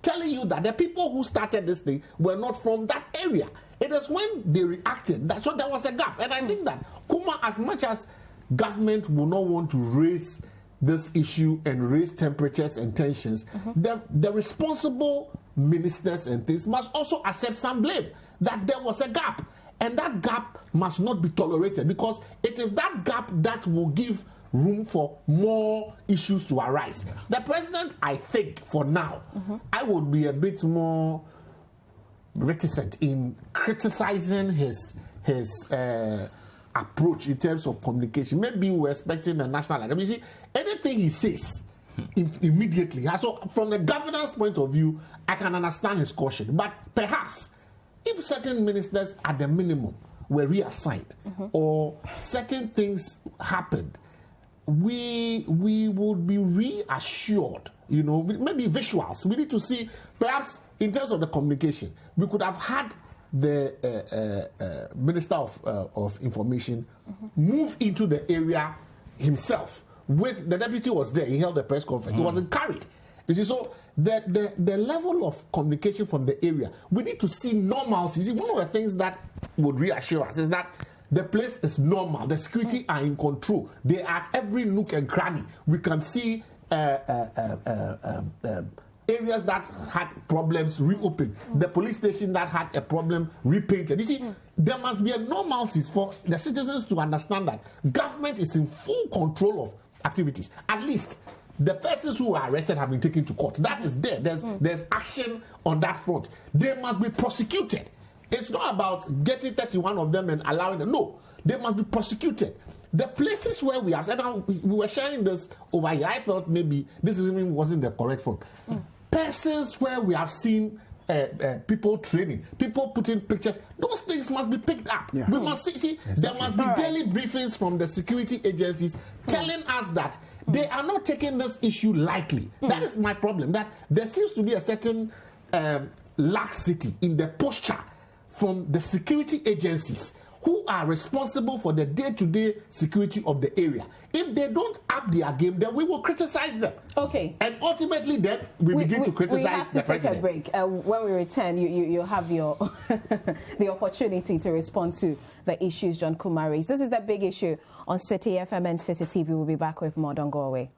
telling you that the people who started this thing were not from that area. It is when they reacted so there was a gap. And I think that Kuma, as much as government will not want to raise this issue and raise temperatures and tensions, the responsible ministers and things must also accept some blame that there was a gap. And that gap must not be tolerated, because it is that gap that will give room for more issues to arise. The president, I think, for now, I would be a bit more reticent in criticizing his approach in terms of communication. Maybe we're expecting a national item. You see, anything he says immediately. So from the governor's point of view, I can understand his caution. But perhaps if certain ministers at the minimum were reassigned or certain things happened, we would be reassured, maybe visuals. We need to see, perhaps in terms of the communication, we could have had the Minister of Information move into the area himself. With the deputy was there, he held a press conference. He wasn't carried. You see, so the level of communication from the area, we need to see normalcy. You see, one of the things that would reassure us is that the place is normal. The security are in control. They are at every nook and cranny. We can see areas that had problems reopened, the police station that had a problem repainted. You see, there must be a normalcy for the citizens to understand that government is in full control of activities. At least the persons who are arrested have been taken to court. That is there. There's action on that front. They must be prosecuted. It's not about getting 31 of them and allowing them. No, they must be prosecuted. The places where we have said, we were sharing this over here. I felt maybe this wasn't the correct form. Persons where we have seen people training, people putting pictures, those things must be picked up. Yeah. We must see there must be daily briefings from the security agencies telling us that they are not taking this issue lightly. That is my problem, that there seems to be a certain laxity in the posture from the security agencies who are responsible for the day-to-day security of the area. If they don't up their game, then we will criticize them. Okay. And ultimately, then we begin to criticize the president. We have to take a break. When we return, you have your the opportunity to respond to the issues John Kuma raised. This is the big issue on Citi FM and Citi TV. We'll be back with more. Don't go away.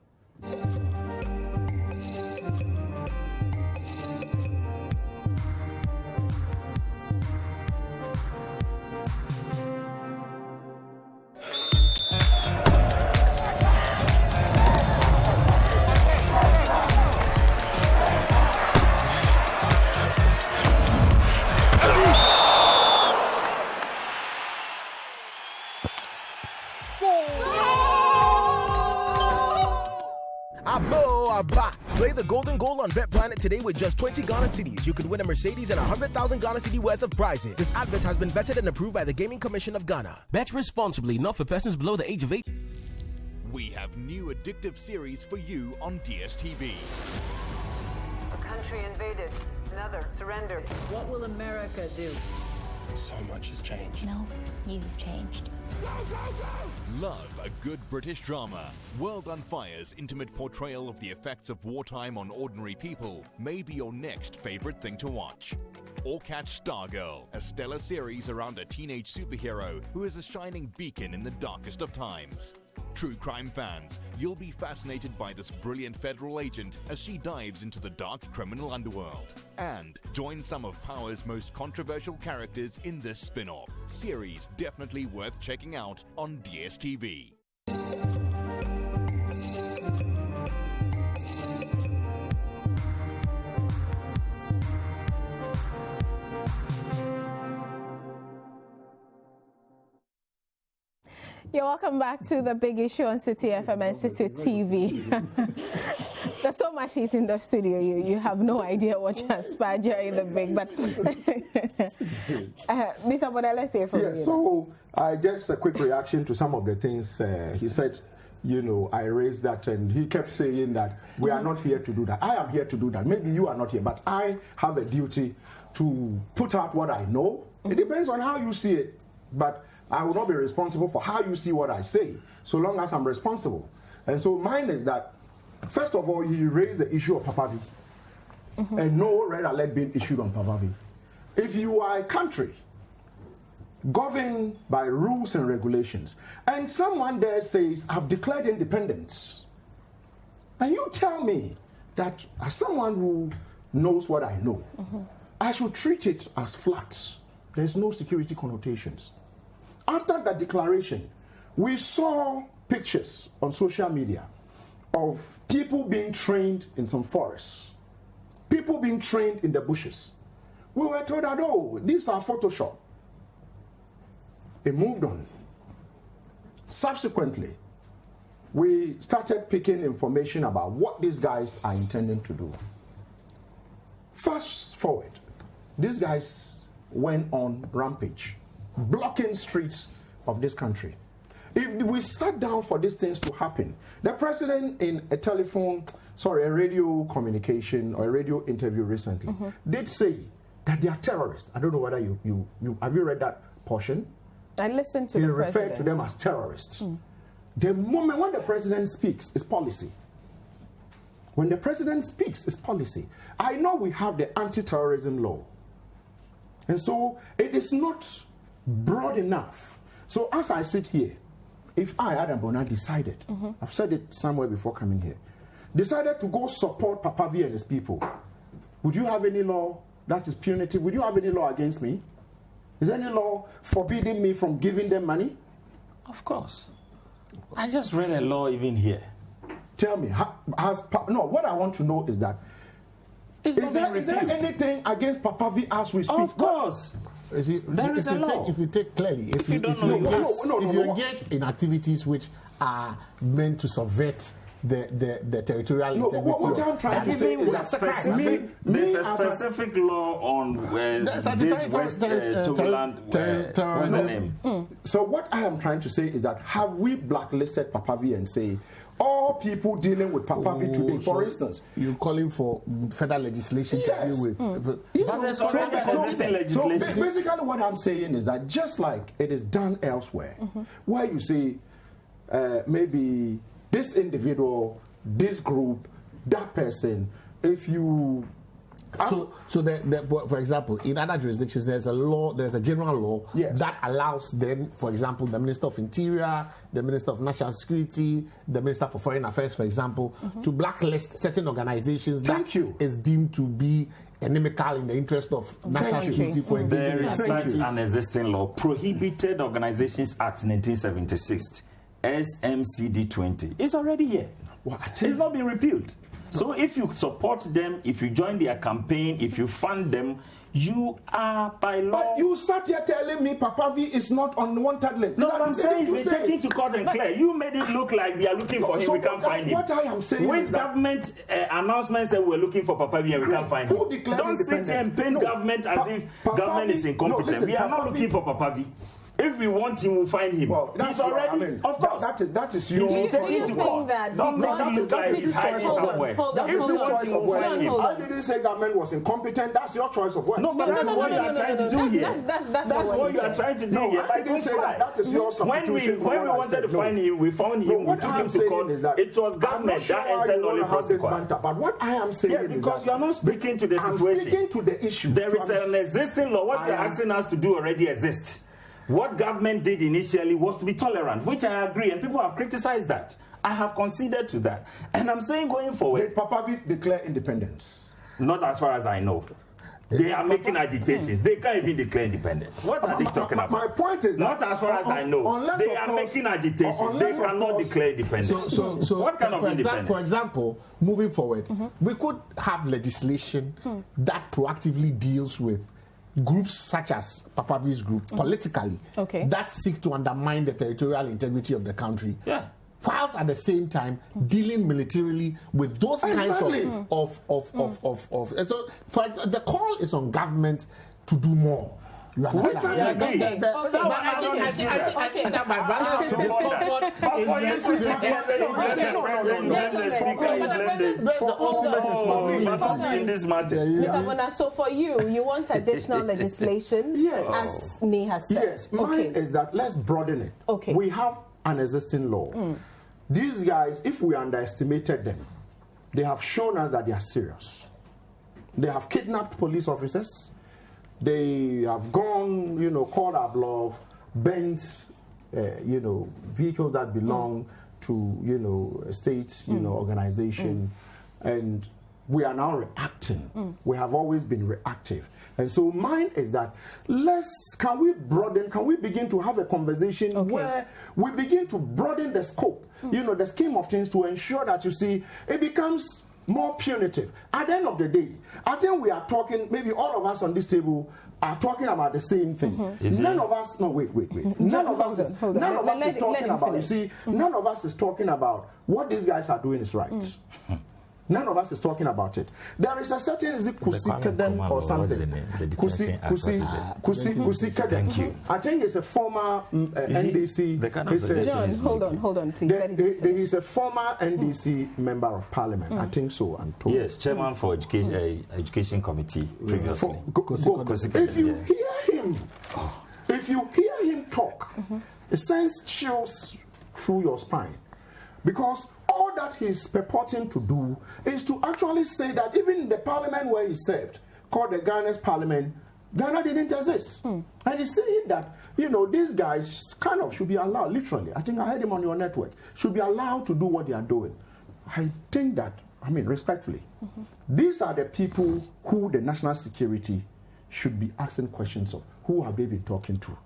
Play the golden goal on Bet Planet today with just 20 Ghana cedis. You could win a Mercedes and 100,000 Ghana cedi worth of prizes. This advert has been vetted and approved by the Gaming Commission of Ghana. Bet responsibly, not for persons below the age of 8. We have new addictive series for you on DSTV. A country invaded, another surrendered. What will America do? So much has changed. No, you've changed. Go, go, go! Love a good British drama. World on Fire's intimate portrayal of the effects of wartime on ordinary people may be your next favorite thing to watch. Or catch Stargirl, a stellar series around a teenage superhero who is a shining beacon in the darkest of times. True crime fans, you'll be fascinated by this brilliant federal agent as she dives into the dark criminal underworld. And join some of Power's most controversial characters in this spin-off. Series definitely worth checking out on DSTV. You're welcome back to the big issue on Citi FM and Citi TV. There's so much heat in the studio. You have no idea what transpired during the break. But Mr. Boda, let's hear from you. So just a quick reaction to some of the things he said. You know, I raised that, and he kept saying that we are not here to do that. I am here to do that. Maybe you are not here, but I have a duty to put out what I know. It depends on how you see it, but I will not be responsible for how you see what I say, so long as I'm responsible. And so mine is that, first of all, he raised the issue of Papavi, and no red alert being issued on Papavi. If you are a country governed by rules and regulations, and someone there says, I've declared independence, and you tell me that as someone who knows what I know, I should treat it as flat. There's no security connotations. After that declaration, we saw pictures on social media of people being trained in some forests, people being trained in the bushes. We were told that, oh, these are Photoshop. It moved on. Subsequently, we started picking information about what these guys are intending to do. Fast forward, these guys went on rampage, blocking streets of this country. If we sat down for these things to happen, the president in a radio communication or a radio interview recently did say that they are terrorists. I don't know whether you have you read that portion? I listened to the president. He referred to them as terrorists. The moment when the president speaks, it's policy. When the president speaks, it's policy. I know we have the anti-terrorism law. And so it is not broad enough. So as I sit here, if I, Adam Bona, decided, I've said it somewhere before coming here, decided to go support Papavi and his people, would you have any law that is punitive? Would you have any law against me? Is there any law forbidding me from giving them money? Of course. I just read a law even here. Tell me, what I want to know is that is there anything against Papavi as we speak? Of course. There is a law. If you take clearly, if you engage in activities which are meant to subvert the territorial integrity. What I'm trying to say is that there's a specific law on this West Togoland, what's the name? So what I am trying to say is that have we blacklisted Papavi and say all people dealing with Papavi today, for instance, you're calling for federal legislation to deal with. But there's already existing legislation. So basically what I'm saying is that just like it is done elsewhere, where you say maybe this individual, this group, that person, if you... for example, in other jurisdictions, there's a general law that allows them, for example, the Minister of Interior, the Minister of National Security, the Minister for Foreign Affairs, for example, to blacklist certain organizations that is deemed to be inimical in the interest of national security. There is such an existing law, Prohibited Organizations Act 1976. SMCD 20. It's already here. It's not been repealed. So if you support them, if you join their campaign, if you fund them, you are by law. But you sat here telling me Papavi is not on the wanted list. No, what I'm saying is we take him to court and clear. You made it look like we are looking for him, we can't find him. What I am saying Which is that government announcement said we're looking for Papavi and we can't find him? Don't sit here and paint government as if government is incompetent. We are not looking for Papavi. If we want him, we'll find him. Well, he's already, of course. That is your... Do you think that... Don't make him look like he's hiding somewhere. That is your choice of word. I didn't say government was incompetent. That's your choice of words. No, but that's what you are trying to do here. That's what you are trying to do here. I didn't say that. That is your substitution. When we wanted to find him, we found him. We took him to court. It was government that entered only prosecution. But what I am saying is that... because you are not speaking to the situation. I'm speaking to the issue. There is an existing law. What you are asking us to do already exists. What government did initially was to be tolerant, which I agree, and people have criticized that. I have conceded to that. And I'm saying going forward... Did Papavi declare independence? Not as far as I know. They are making agitations. They can't even declare independence. What are they talking about? My point is... Not as far as I know. They are making agitations. They cannot declare independence. So what kind of independence? For example, moving forward, we could have legislation that proactively deals with groups such as Papavi's group politically that seek to undermine the territorial integrity of the country, whilst at the same time dealing militarily with those kinds of so the call is on government to do more. You understand? I think that my brother's discomfort in this matter. Mr. So for you want additional legislation, as Nii has said. Yes, mine is that let's broaden it. Okay. We have an existing law. These guys, if we underestimated them, they have shown us that they are serious. They have kidnapped police officers. They have gone, called our bluff, bent, vehicles that belong to, a state, organization. And we are now reacting. We have always been reactive. And so mine is that can we begin to have a conversation where we begin to broaden the scope, the scheme of things to ensure that, it becomes more punitive. At the end of the day, I think we are talking, maybe all of us on this table are talking about the same thing. None of us, no, wait. None of us is talking about, none of us is talking about what these guys are doing is right. None of us is talking about it. There is a certain, is it Kusikadem or something? Kusikadem. Thank you. I think it's a former NDC. Hold on, please. He's a former NDC member of parliament. I think so, I'm told. Yes, chairman for education committee previously. If you hear him talk, it sends chills through your spine. Because all that he's purporting to do is to actually say that even in the parliament where he served, called the Ghana's parliament, Ghana didn't exist. And he's saying that, these guys kind of should be allowed, literally, I think I heard him on your network, should be allowed to do what they are doing. I think that, respectfully, these are the people who the national security should be asking questions of. Who have they been talking to?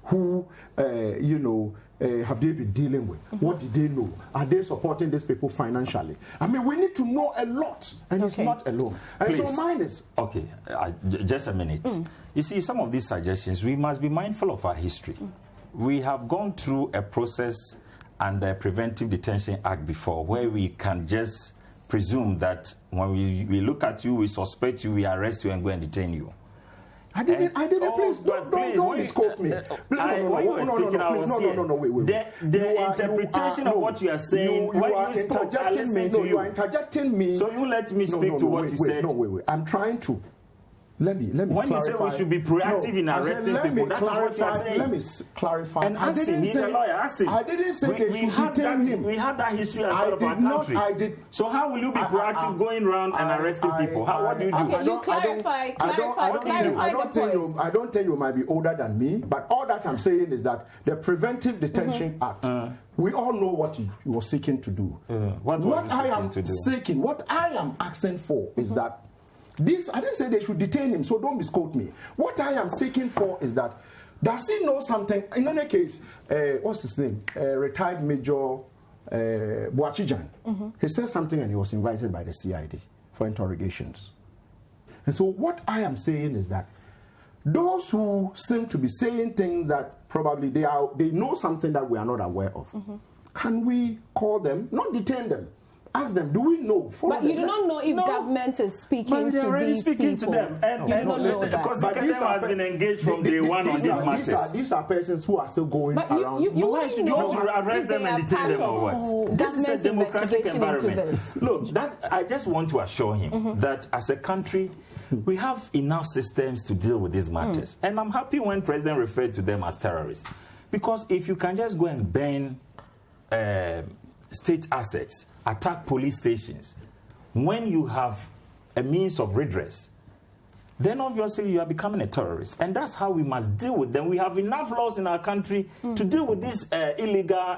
Who, have they been dealing with? What did they know? Are they supporting these people financially? We need to know a lot, and it's not alone. And Please. so mine is... Okay, just a minute. You see, some of these suggestions, we must be mindful of our history. We have gone through a process under Preventive Detention Act before, where we can just presume that when we look at you, we suspect you, we arrest you and go and detain you. I didn't. Please, don't misquote me. The interpretation of what you are saying, when you spoke, I listened to you. You are interjecting me. So you let me speak to what you said. Wait. I'm trying to. Let me when clarify. You say we should be proactive in arresting people, that is what you are saying. Let me clarify. And ask him, he's a lawyer, ask him. I didn't say they should detain him. We had that history as part of our country. So how will you be proactive going around and arresting people? What do you do? Okay, you clarify the point. I don't think you might be older than me, but all that I'm saying is that the Preventive Detention Act, we all know what you were seeking to do. What I am asking for is that I didn't say they should detain him, so don't misquote me. What I am seeking for is that, does he know something? In any case, what's his name? Retired Major Boachijan. He said something and he was invited by the CID for interrogations. And so what I am saying is that those who seem to be saying things that probably they know something that we are not aware of, can we call them, not detain them? Ask them, do we know? But you do not know if government is speaking to these speaking people. To them. And you don't know that. Because Secretariat has been engaged from day one on these matters. These are persons who are still going around. Why should you arrest them and detain them or what? This is a democratic environment. Look, I just want to assure him that as a country, we have enough systems to deal with these matters. And I'm happy when President referred to them as terrorists. Because if you can just go and ban state assets, attack police stations, when you have a means of redress, then obviously you are becoming a terrorist. And that's how we must deal with them. We have enough laws in our country to deal with these illegal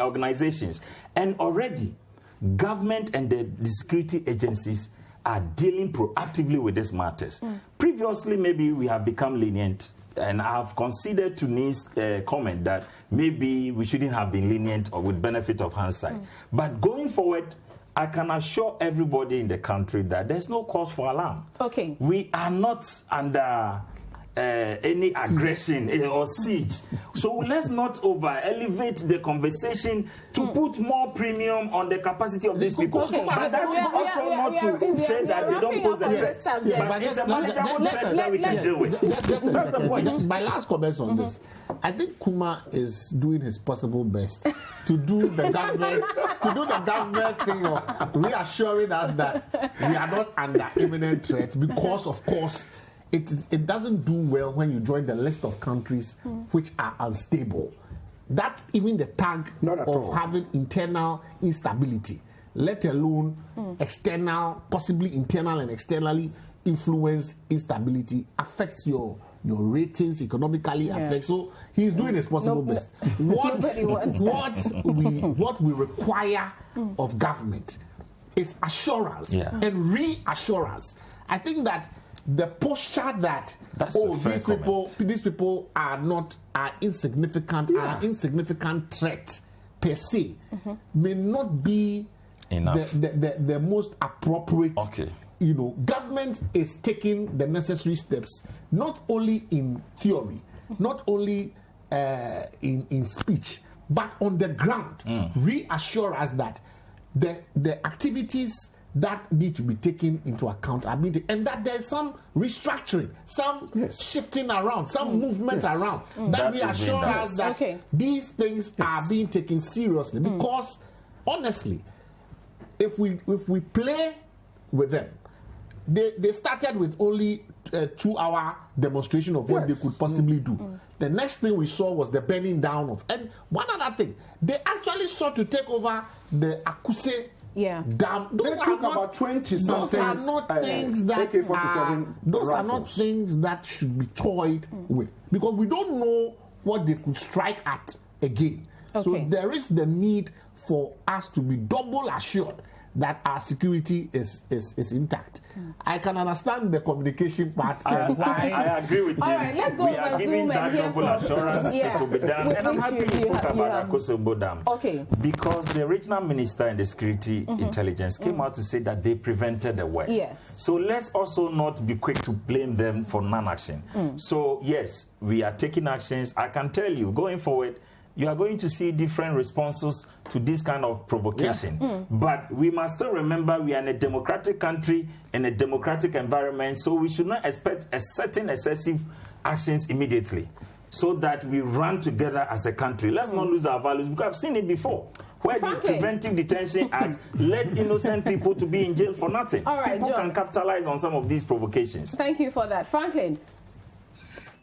organizations. And already, government and the security agencies are dealing proactively with these matters. Previously, maybe we have become lenient. And I've considered to Nii's comment that maybe we shouldn't have been lenient or with benefit of hindsight. But going forward, I can assure everybody in the country that there's no cause for alarm. Okay. We are not under any aggression or siege. So let's not over-elevate the conversation to put more premium on the capacity of these people. Okay. But that is also not to say that they don't pose a threat. But it's a manageable threat that we can deal with. That's the point. My last comments on this. I think Kuma is doing his possible best to do the government thing of reassuring us that we are not under imminent threat because, of course, it doesn't do well when you join the list of countries which are unstable. That's even the tag of having internal instability, let alone external, possibly internal and externally influenced instability affects your ratings economically. Affects. So he's doing his possible best. What we require of government is assurance and reassurance. I think that the posture that these people are insignificant threat per se may not be the most appropriate. Government is taking the necessary steps, not only in theory, not only in speech, but on the ground. Reassure us that the activities that need to be taken into account and that there's some restructuring, some shifting around, some movement around that reassure us that these things are being taken seriously. Because honestly, if we play with them, they started with only a 2-hour demonstration of what they could possibly do. The next thing we saw was the burning down of, and one other thing, they actually sought to take over the Akuse dam. Those are not 20 something. Those are not things that should be toyed with, because we don't know what they could strike at again. So there is the need for us to be double assured that our security is intact. I can understand the communication part. I agree with you. All right, let's go we are giving that double assurance it will be done. And I'm happy you spoke about Akosombo Dam. Okay. Because the regional minister and the security intelligence came out to say that they prevented the worst. Yes. So let's also not be quick to blame them for non-action. So yes, we are taking actions. I can tell you, going forward, you are going to see different responses to this kind of provocation. But we must still remember we are in a democratic country, in a democratic environment, so we should not expect a certain excessive actions immediately so that we run together as a country. Let's not lose our values, because I've seen it before, where the Preventive Detention Act let innocent people to be in jail for nothing. All right, people John, can capitalize on some of these provocations. Thank you for that. Franklin?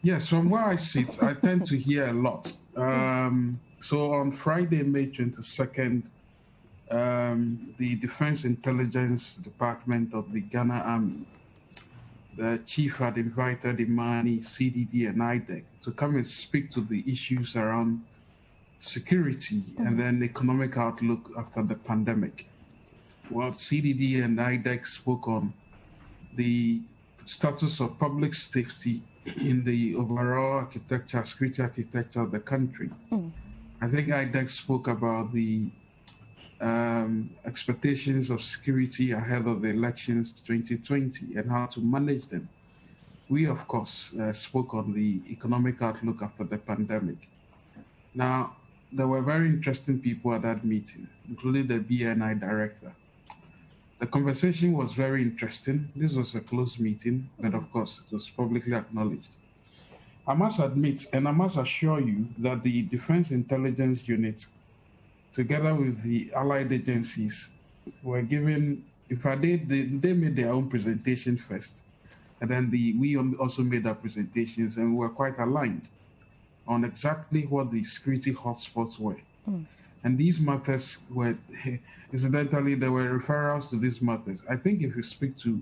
Yes, from where I sit, I tend to hear a lot. So on Friday, May 22nd, the Defense Intelligence Department of the Ghana Army, the chief had invited Imani, CDD, and IDEC to come and speak to the issues around security and then economic outlook after the pandemic. Well, CDD and IDEC spoke on the status of public safety in the overall architecture, security architecture of the country. I think IDEC spoke about the expectations of security ahead of the elections 2020 and how to manage them. We, of course, spoke on the economic outlook after the pandemic. Now, there were very interesting people at that meeting, including the BNI director. The conversation was very interesting. This was a closed meeting, but of course, it was publicly acknowledged. I must admit, and I must assure you, that the Defense Intelligence Unit, together with the allied agencies, were given, in fact, they made their own presentation first, and then we also made our presentations, and we were quite aligned on exactly what the security hotspots were. And these matters were, incidentally, there were referrals to these matters. I think if you speak to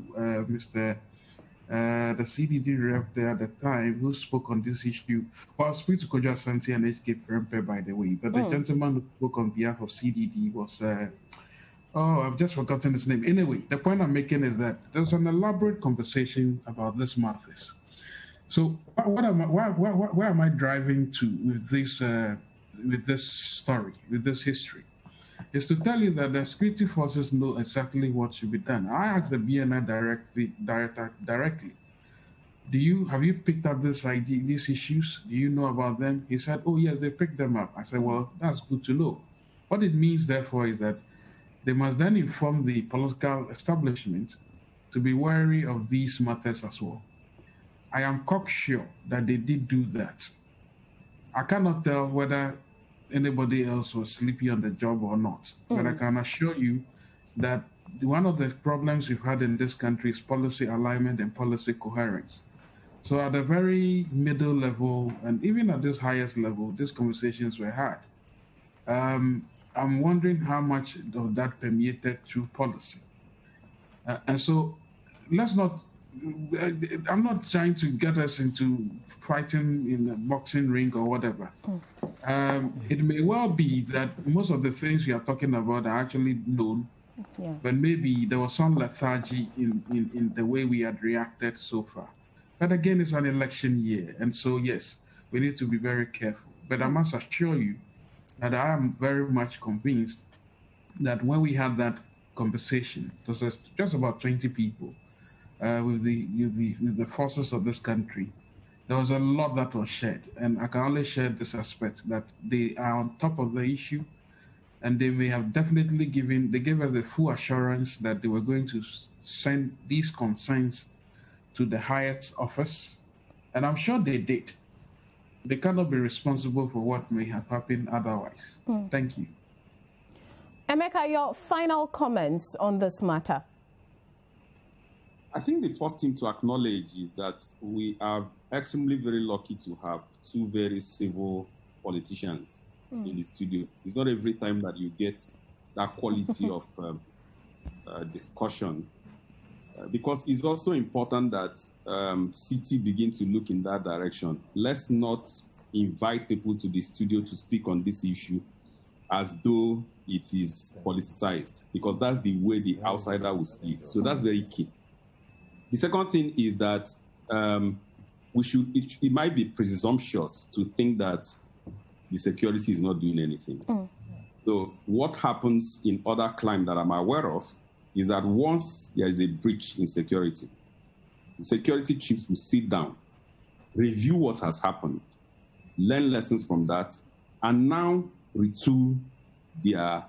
the CDD rep there at the time who spoke on this issue, well, I'll speak to Cudjoe Asante and HK Prempe, by the way, but the gentleman who spoke on behalf of CDD was, I've just forgotten his name. Anyway, the point I'm making is that there was an elaborate conversation about these matters. So where am I driving to with this story, with this history, is to tell you that the security forces know exactly what should be done. I asked the BNI directly, have you picked up these issues? Do you know about them? He said, oh yes, they picked them up. I said, well, that's good to know. What it means, therefore, is that they must then inform the political establishment to be wary of these matters as well. I am cocksure that they did do that. I cannot tell whether anybody else was sleepy on the job or not, but I can assure you that one of the problems we've had in this country is policy alignment and policy coherence. So at the very middle level, and even at this highest level, these conversations were had. I'm wondering how much of that permeated through policy. And so let's not, I'm not trying to get us into fighting in a boxing ring or whatever. It may well be that most of the things we are talking about are actually known, but maybe there was some lethargy in the way we had reacted so far. But again, it's an election year, and so yes, we need to be very careful. But I must assure you that I am very much convinced that when we had that conversation, it was just about 20 people with the forces of this country, there was a lot that was shared. And I can only share this aspect, that they are on top of the issue, and they may have definitely they gave us the full assurance that they were going to send these concerns to the highest office, and I'm sure they did. They cannot be responsible for what may have happened otherwise. Thank you. Emeka, your final comments on this matter. I think the first thing to acknowledge is that we are extremely very lucky to have two very civil politicians in the studio. It's not every time that you get that quality of discussion, because it's also important that Citi begin to look in that direction. Let's not invite people to the studio to speak on this issue as though it is politicized, because that's the way the outsider will see it. So that's very key. The second thing is that it might be presumptuous to think that the security is not doing anything. So what happens in other crimes that I'm aware of is that once there is a breach in security, the security chiefs will sit down, review what has happened, learn lessons from that, and now retool their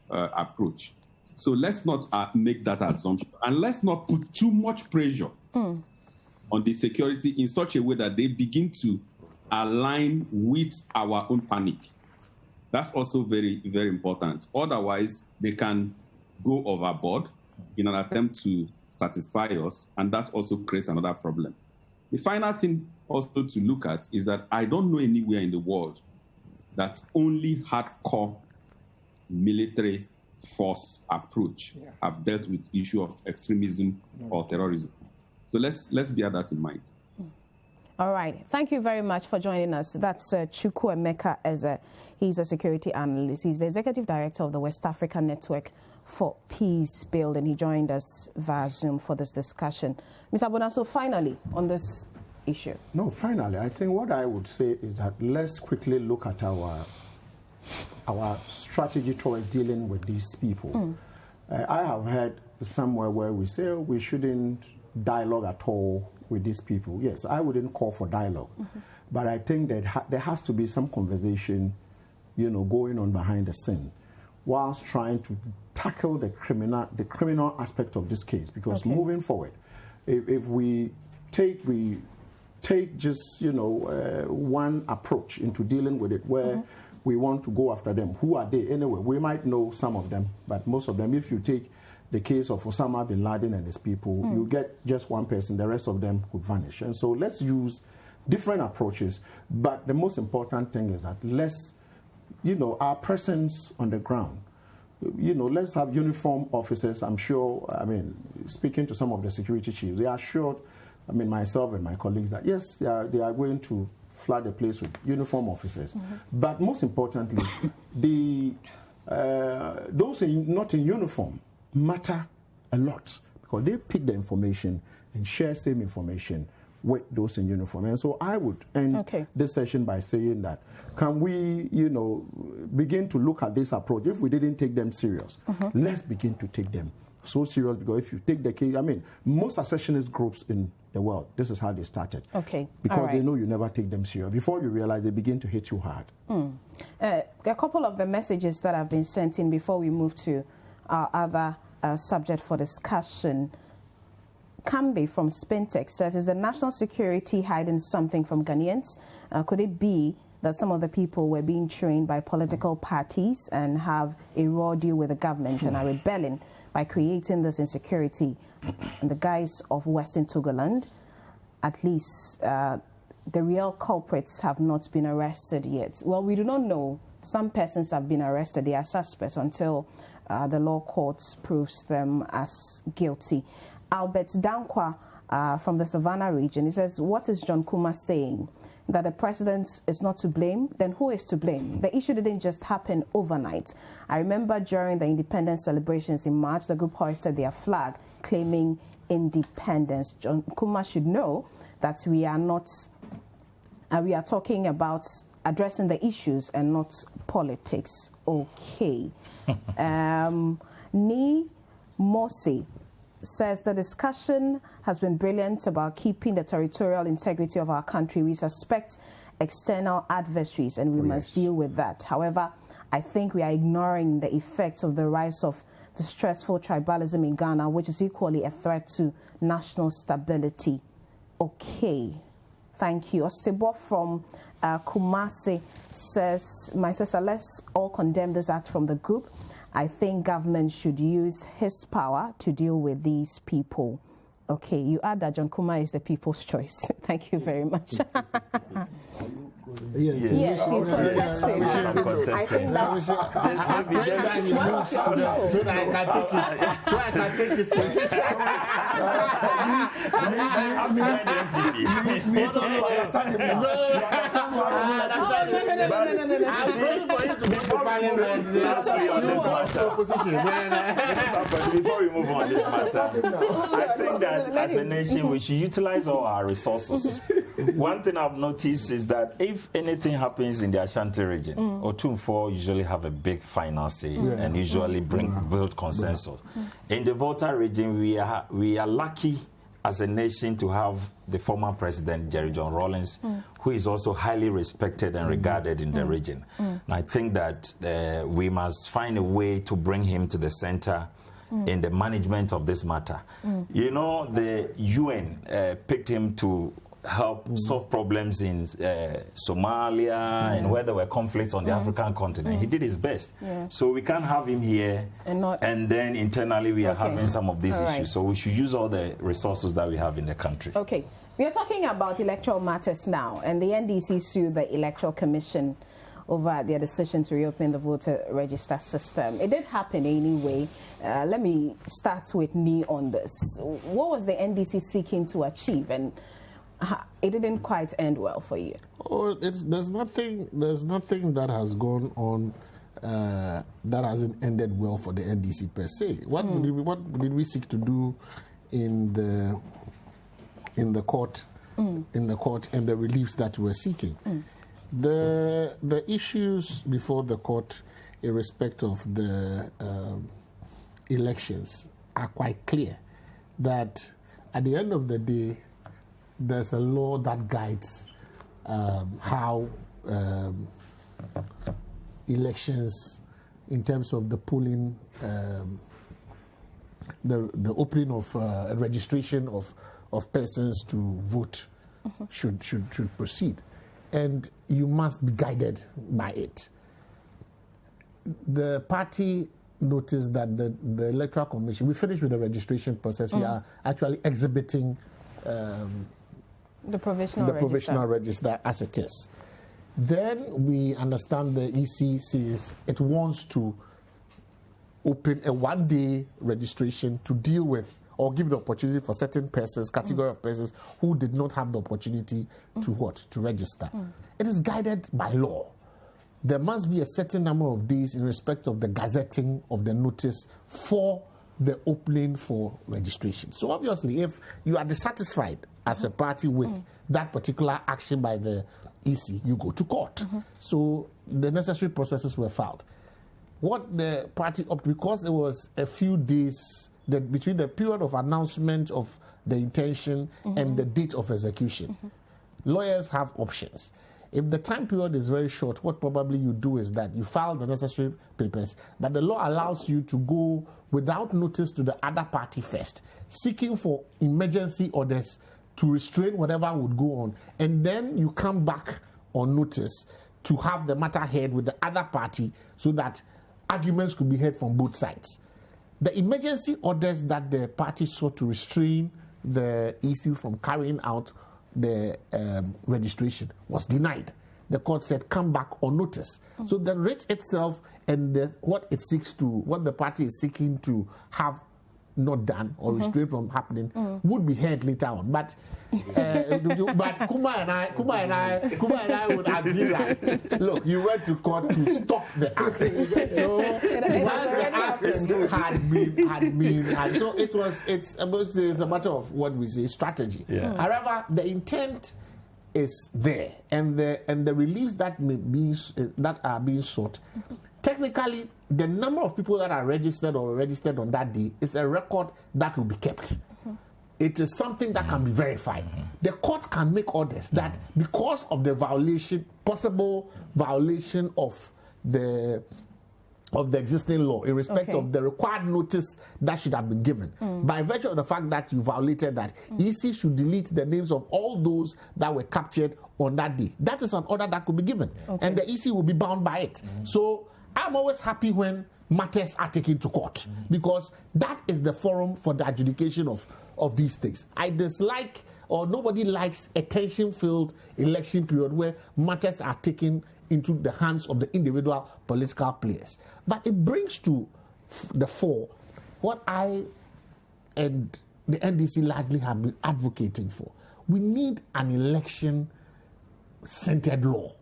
approach. So let's not make that assumption, and let's not put too much pressure on the security in such a way that they begin to align with our own panic. That's also very, very important. Otherwise, they can go overboard in an attempt to satisfy us, and that also creates another problem. The final thing also to look at is that I don't know anywhere in the world that only hardcore military force approach have dealt with issue of extremism or terrorism. So let's bear that in mind. All right. Thank you very much for joining us. That's Chukwuemeka Eze. He's a security analyst. He's the executive director of the West Africa Network for Peace Building. He joined us via Zoom for this discussion. Mr. Bonaso, finally, on this issue. No, finally, I think what I would say is that let's quickly look at our strategy towards dealing with these people. I have heard somewhere where we say we shouldn't dialogue at all with these people. Yes, I wouldn't call for dialogue, but I think that there has to be some conversation, going on behind the scene, whilst trying to tackle the criminal aspect of this case. Because moving forward, if we take just one approach into dealing with it, where we want to go after them, who are they anyway? We might know some of them, but most of them, if you take the case of Osama bin Laden and his people, you get just one person, the rest of them could vanish. And so let's use different approaches. But the most important thing is that let's, our presence on the ground, let's have uniformed officers. I'm sure, speaking to some of the security chiefs, they are assured, myself and my colleagues, that yes, they are going to flood the place with uniform officers. But most importantly, those not in uniform matter a lot, because they pick the information and share same information with those in uniform. And so I would end this session by saying that, can we, begin to look at this approach? If we didn't take them serious, let's begin to take them so serious, because if you take the case, most secessionist groups in the world, this is how they started. Because they know you never take them serious. Before you realize, they begin to hit you hard. A couple of the messages that have been sent in before we move to our other subject for discussion. Kambe from Spintex says, is the national security hiding something from Ghanaians? Could it be that some of the people were being trained by political parties and have a raw deal with the government and are rebelling by creating this insecurity in the guise of Western Togoland? At least the real culprits have not been arrested yet. Well, we do not know. Some persons have been arrested. They are suspects until the law courts proves them as guilty. Albert Dankwa from the Savannah region, he says, what is John Kuma saying? That the president is not to blame? Then who is to blame? The issue didn't just happen overnight. I remember during the independence celebrations in March, the group hoisted their flag claiming independence. John Kuma should know that we are talking about addressing the issues and not politics. Nii Mosi says the discussion has been brilliant about keeping the territorial integrity of our country. We suspect external adversaries and we must deal with that. However, I think we are ignoring the effects of the rise of distressful tribalism in Ghana, which is equally a threat to national stability. Thank you. Osebo from Kumasi says, my sister, let's all condemn this act from the group. I think government should use his power to deal with these people. You add that John Kuma is the people's choice. Thank you very much. Yes, he's contesting. I think that he moves to the so that I can take his position. I'm praying for him to be parliament. Before we move on this matter, I think that as a nation we should utilize all our resources. One thing I've noticed is that if anything happens in the Ashanti region, Otumfuo usually have a big finance say and usually build consensus. In the Volta region, we are lucky as a nation to have the former president, Jerry John Rawlings, who is also highly respected and regarded in the region. And I think that we must find a way to bring him to the center in the management of this matter. You know, the UN picked him to help solve problems in Somalia and where there were conflicts on the African continent. He did his best. So we can't have him here and then internally we are having some of these issues. So we should use all the resources that we have in the country. Okay. We are talking about electoral matters now, and the NDC sued the Electoral Commission over their decision to reopen the voter register system. It did happen anyway. Let me start with Nii on this. What was the NDC seeking to achieve, and it didn't quite end well for you? Oh, there's nothing that has gone on that hasn't ended well for the NDC per se. What did we seek to do in the court and the reliefs that we're seeking? The issues before the court in respect of the elections are quite clear. That at the end of the day, there's a law that guides how elections, in terms of the polling, the opening of registration of persons to vote should proceed. And you must be guided by it. The party noticed that the Electoral Commission, we finished with the registration process, we are actually exhibiting the provisional register as it is. Then we understand the EC says it wants to open a one-day registration to deal with or give the opportunity for certain persons, category of persons who did not have the opportunity to register. It is guided by law. There must be a certain number of days in respect of the gazetting of the notice for the opening for registration. So obviously, if you are dissatisfied as a party with that particular action by the EC, you go to court. So the necessary processes were filed. What the party opted, because it was a few days between the period of announcement of the intention and the date of execution, lawyers have options. If the time period is very short, what probably you do is that you file the necessary papers, but the law allows you to go without notice to the other party first, seeking for emergency orders to restrain whatever would go on, and then you come back on notice to have the matter heard with the other party so that arguments could be heard from both sides. The emergency orders that the party sought to restrain the EC from carrying out the registration was denied. The court said, come back on notice. So the writ itself and what the party is seeking to have not done or restrained from happening would be heard later on. But Kuma and I would agree that, look, you went to court to stop the act. So once the act had been, so it's a matter of what we say, strategy. However, the intent is there, and the reliefs that are being sought. Technically, the number of people that are registered on that day is a record that will be kept. It is something that can be verified. The court can make orders that because of the possible violation of the existing law in respect of the required notice that should have been given, by virtue of the fact that you violated that, EC should delete the names of all those that were captured on that day. That is an order that could be given, and the EC will be bound by it. So I'm always happy when matters are taken to court because that is the forum for the adjudication of these things. I dislike, or nobody likes, a tension-filled election period where matters are taken into the hands of the individual political players. But it brings to the fore what I and the NDC largely have been advocating for. We need an election-centered law.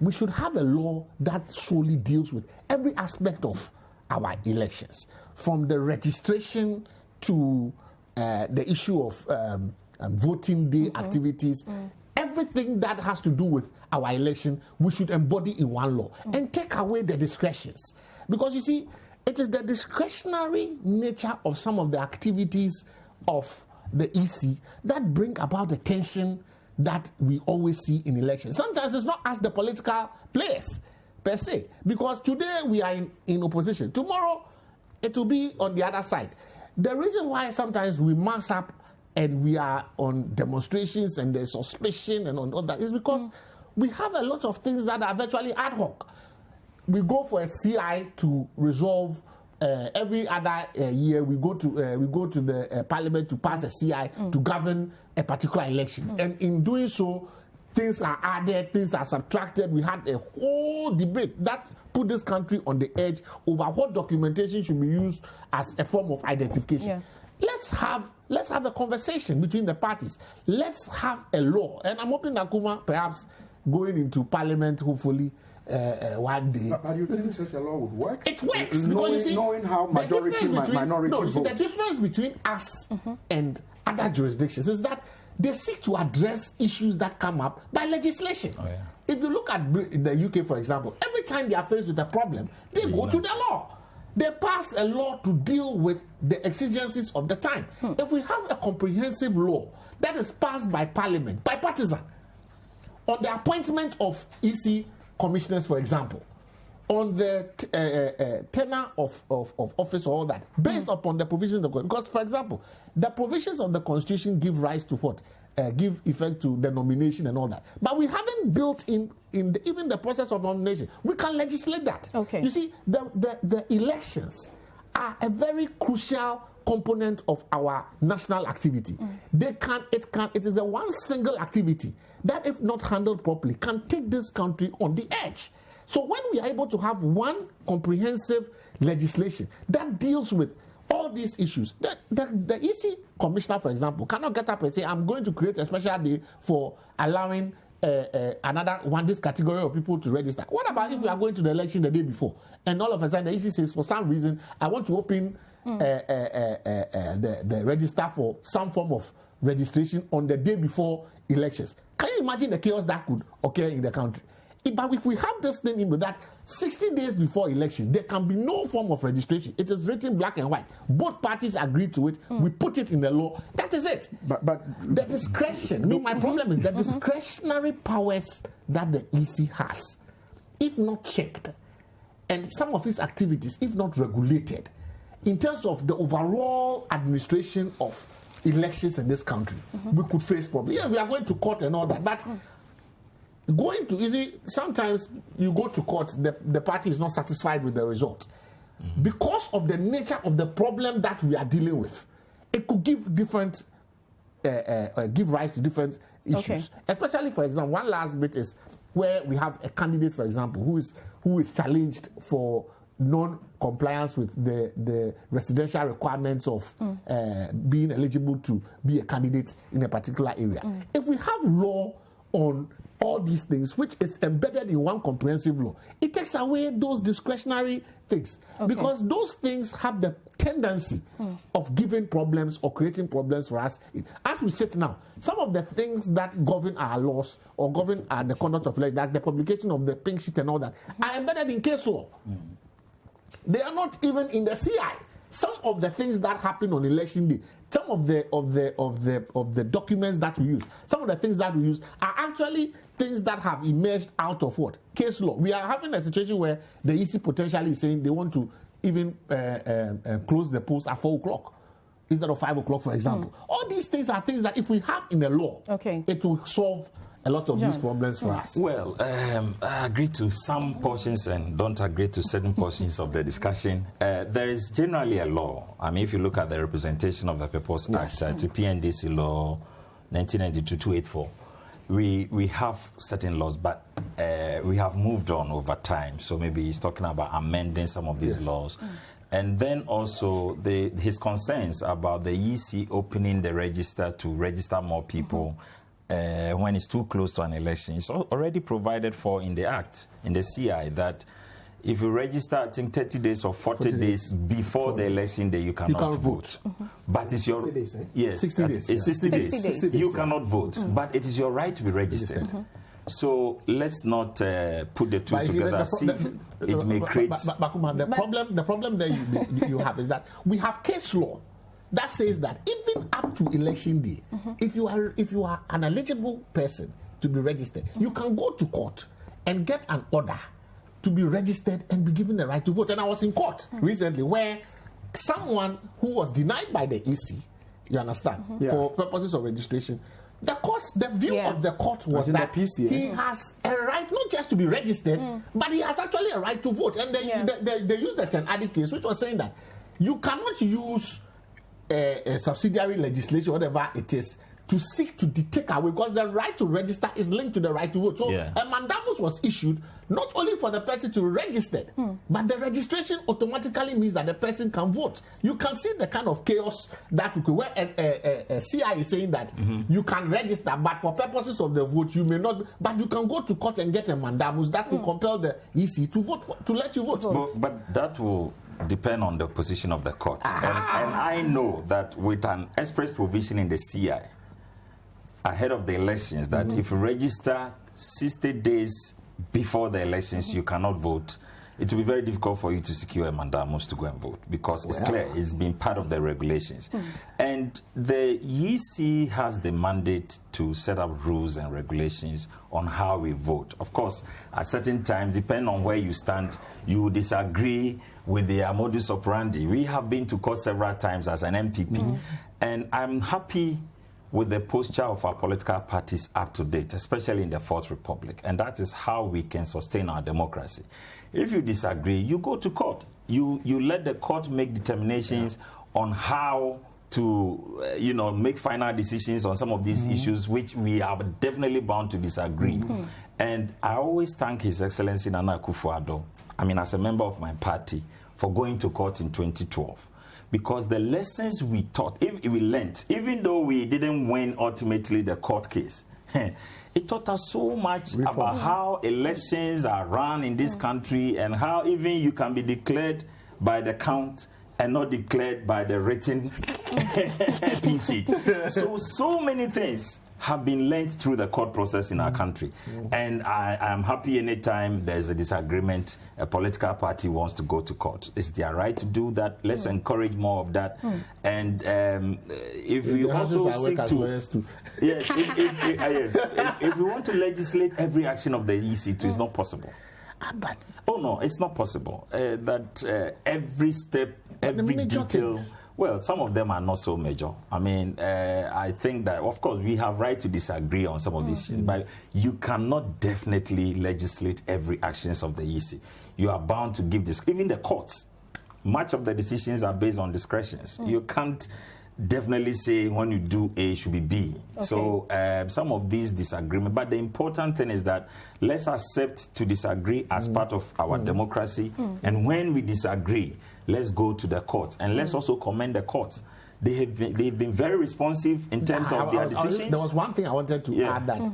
We should have a law that solely deals with every aspect of our elections, from the registration to the issue of voting day activities. Everything that has to do with our election, we should embody in one law and take away the discretions. Because you see, it is the discretionary nature of some of the activities of the EC that bring about the tension that we always see in elections. Sometimes it's not as the political players per se, because today we are in opposition. Tomorrow it will be on the other side. The reason why sometimes we mass up and we are on demonstrations and there's suspicion and on all that is because we have a lot of things that are virtually ad hoc. We go for a CI to resolve every other year. We go to the parliament to pass a CI to govern a particular election, and in doing so, things are added, things are subtracted. We had a whole debate that put this country on the edge over what documentation should be used as a form of identification. Yeah. Let's have a conversation between the parties. Let's have a law, and I'm hoping that Kuma perhaps going into parliament, hopefully. One day. But you think such a law would work? It works because you see, knowing how majority minority votes. The difference between us and other jurisdictions is that they seek to address issues that come up by legislation. Oh, yeah. If you look at the UK, for example, every time they are faced with a problem, they go to the law. They pass a law to deal with the exigencies of the time. If we have a comprehensive law that is passed by parliament, bipartisan, on the appointment of EC commissioners, for example, on the tenure of office or all that, based upon the provisions of the because, for example, the provisions of the Constitution give rise to what? Give effect to the nomination and all that. But we haven't built in even the process of nomination. We can legislate that. Okay. You see, the elections are a very crucial component of our national activity. It is a one single activity that, if not handled properly, can take this country on the edge. So when we are able to have one comprehensive legislation that deals with all these issues, the EC commissioner, for example, cannot get up and say, I'm going to create a special day for allowing this category of people to register. What about if we are going to the election the day before and all of a sudden the EC says, for some reason, I want to open the register for some form of registration on the day before elections? Can you imagine the chaos that could occur in the country? But if we have this thing in with that 60 days before election, there can be no form of registration. It is written black and white. Both parties agree to it. We put it in the law. That is it. But the discretion. My problem is the discretionary powers that the EC has, if not checked, and some of its activities, if not regulated, in terms of the overall administration of elections in this country, we could face problems. Yes, we are going to court and all that, but sometimes you go to court, the party is not satisfied with the result. Because of the nature of the problem that we are dealing with, it could give rise to different issues. Especially, for example, one last bit is where we have a candidate, for example, who is challenged for non-compliance with the residential requirements of being eligible to be a candidate in a particular area. If we have law on all these things, which is embedded in one comprehensive law, it takes away those discretionary things. Because those things have the tendency of giving problems or creating problems for us. As we sit now, some of the things that govern our laws or govern the conduct of election, like the publication of the pink sheet and all that, are embedded in case law. They are not even in the CI. Some of the things that happen on election day, some of the documents that we use, some of the things that we use are actually things that have emerged out of what? Case law. We are having a situation where the EC potentially is saying they want to even close the polls at 4 o'clock instead of 5 o'clock, for example. All these things are things that if we have in the law, it will solve a lot of these problems for us? Well, I agree to some portions and don't agree to certain portions of the discussion. There is generally a law. I mean, if you look at the Representation of the People's Act, the PNDC law 1992-284, we have certain laws, but we have moved on over time. So maybe he's talking about amending some of these laws. And then also his concerns about the EC opening the register to register more people when it's too close to an election. It's already provided for in the Act, in the CI, that if you register, I think 30 days or 40 days before the election day, you cannot vote. But it's your 60 days, eh? Yes, 60 days. It's 60 days. 60 days. You cannot vote, but it is your right to be registered. So let's not put the two together. It may create. But Kuma, the problem that you have is that we have case law that says that even up to election day, if you are an eligible person to be registered, you can go to court and get an order to be registered and be given the right to vote. And I was in court recently where someone who was denied by the EC, you understand, for purposes of registration, the view of the court was that he has a right not just to be registered, but he has actually a right to vote. And they used the Tenadi case, which was saying that you cannot use a subsidiary legislation, whatever it is, to seek to take away, because the right to register is linked to the right to vote. So a mandamus was issued not only for the person to be registered, but the registration automatically means that the person can vote. You can see the kind of chaos that we could, where a CI is saying that you can register, but for purposes of the vote, you may not, but you can go to court and get a mandamus that will compel the EC to vote, to let you vote. But that will depend on the position of the court. And I know that with an express provision in the CI, ahead of the elections, that if you register 60 days before the elections, you cannot vote, it will be very difficult for you to secure a mandamus to go and vote, because it's clear it's been part of the regulations. And the EC has the mandate to set up rules and regulations on how we vote. Of course, at certain times, depending on where you stand, you disagree with the modus operandi. We have been to court several times as an MPP, and I'm happy with the posture of our political parties up to date, especially in the Fourth Republic. And that is how we can sustain our democracy. If you disagree, you go to court. You let the court make determinations on how to make final decisions on some of these issues, which we are definitely bound to disagree. And I always thank His Excellency Nana Akufo-Addo, as a member of my party, for going to court in 2012. Because the lessons we taught, if we learned, even though we didn't win ultimately the court case, it taught us so much about how elections are run in this country, and how even you can be declared by the count and not declared by the written pin sheet. So many things have been learned through the court process in our country. And I am happy anytime there's a disagreement, a political party wants to go to court. It's their right to do that. Let's encourage more of that. And if we also seek to... if we want to legislate every action of the EC, it's not possible. No, it's not possible. Every step, every detail... Well, some of them are not so major. I think that, of course, we have right to disagree on some of these things, but you cannot definitely legislate every actions of the EC. You are bound to give this. Even the courts, much of the decisions are based on discretions. You can't definitely say when you do A, it should be B. So some of these disagreements, but the important thing is that let's accept to disagree as part of our democracy, and when we disagree, let's go to the courts, and let's also commend the courts. They've been very responsive in terms of their decisions. There was one thing I wanted to add, that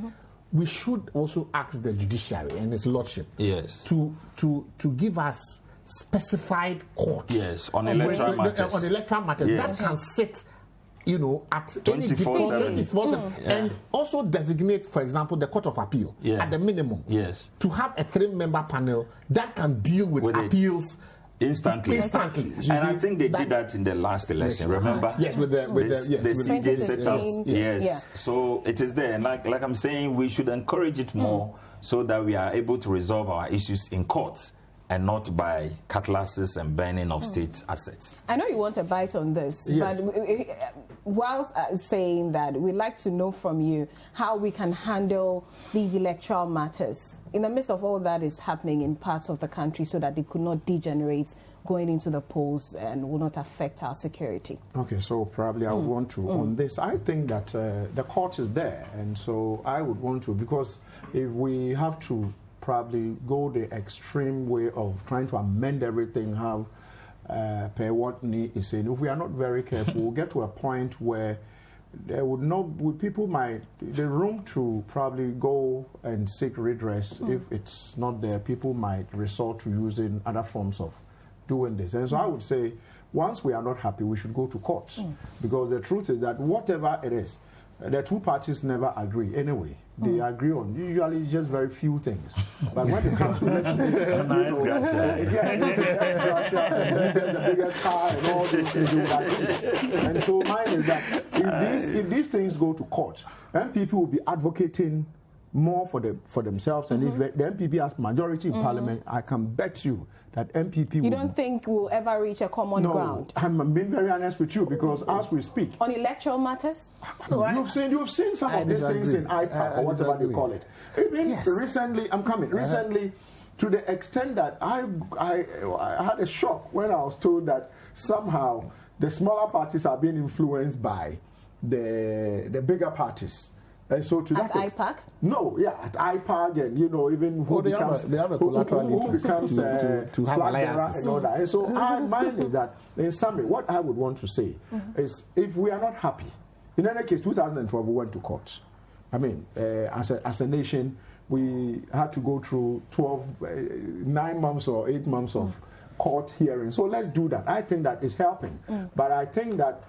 we should also ask the judiciary and his lordship to give us specified courts on electoral matters. On electoral matters that can sit, at any 24/7, and also designate, for example, the Court of Appeal at the minimum. To have a 3-member panel that can deal with appeals instantly. And I think they did that in the last election. Remember? Yes, with the CJ setups. So it is there. And like I'm saying, we should encourage it more so that we are able to resolve our issues in courts and not by cutlasses and burning of state assets. I know you want a bite on this, yes. but whilst saying that, we'd like to know from you how we can handle these electoral matters in the midst of all that is happening in parts of the country so that they could not degenerate going into the polls and will not affect our security. Okay, so probably I would want to, on this, I think that the court is there, and so I would want to, because if we have to probably go the extreme way of trying to amend everything, have per what Nii is saying, if we are not very careful, we'll get to a point where there would not, people might, the room to probably go and seek redress, if it's not there, people might resort to using other forms of doing this. And so I would say, once we are not happy, we should go to court. Because the truth is that whatever it is, the two parties never agree anyway. They agree on usually just very few things. But when it comes to election, the biggest car and all those things. And so mine is that if these things go to court, then people will be advocating more for themselves. And if the MPP has majority in Parliament, I can bet you that MPP You don't think we'll ever reach a common ground? I'm being very honest with you, because as we speak, on electoral matters? You've seen some of these things in IPAC or whatever they call it. Even recently, recently, to the extent that I had a shock when I was told that somehow the smaller parties are being influenced by the bigger parties. And so to at that IPAC? No, at IPAC, and even who becomes they have a collateral interest to have alliances and all that. And so mine is that, in summary, what I would want to say is, if we are not happy, in any case, 2012 we went to court. I mean, as a nation, we had to go through 9 months or 8 months of court hearing. So let's do that. I think that is helping. But I think that,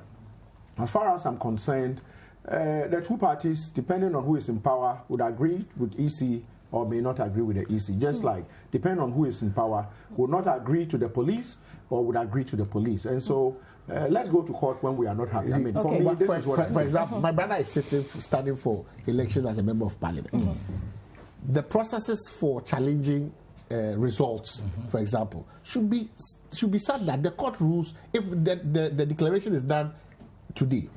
as far as I'm concerned, the two parties, depending on who is in power, would agree with EC or may not agree with the EC. Just like, depending on who is in power, would not agree to the police or would agree to the police. And so, let's go to court when we are not happy. I mean, for me, this is what for example, my brother is standing for elections as a member of Parliament. The processes for challenging results, for example, should be said that the court rules, if the declaration is done today,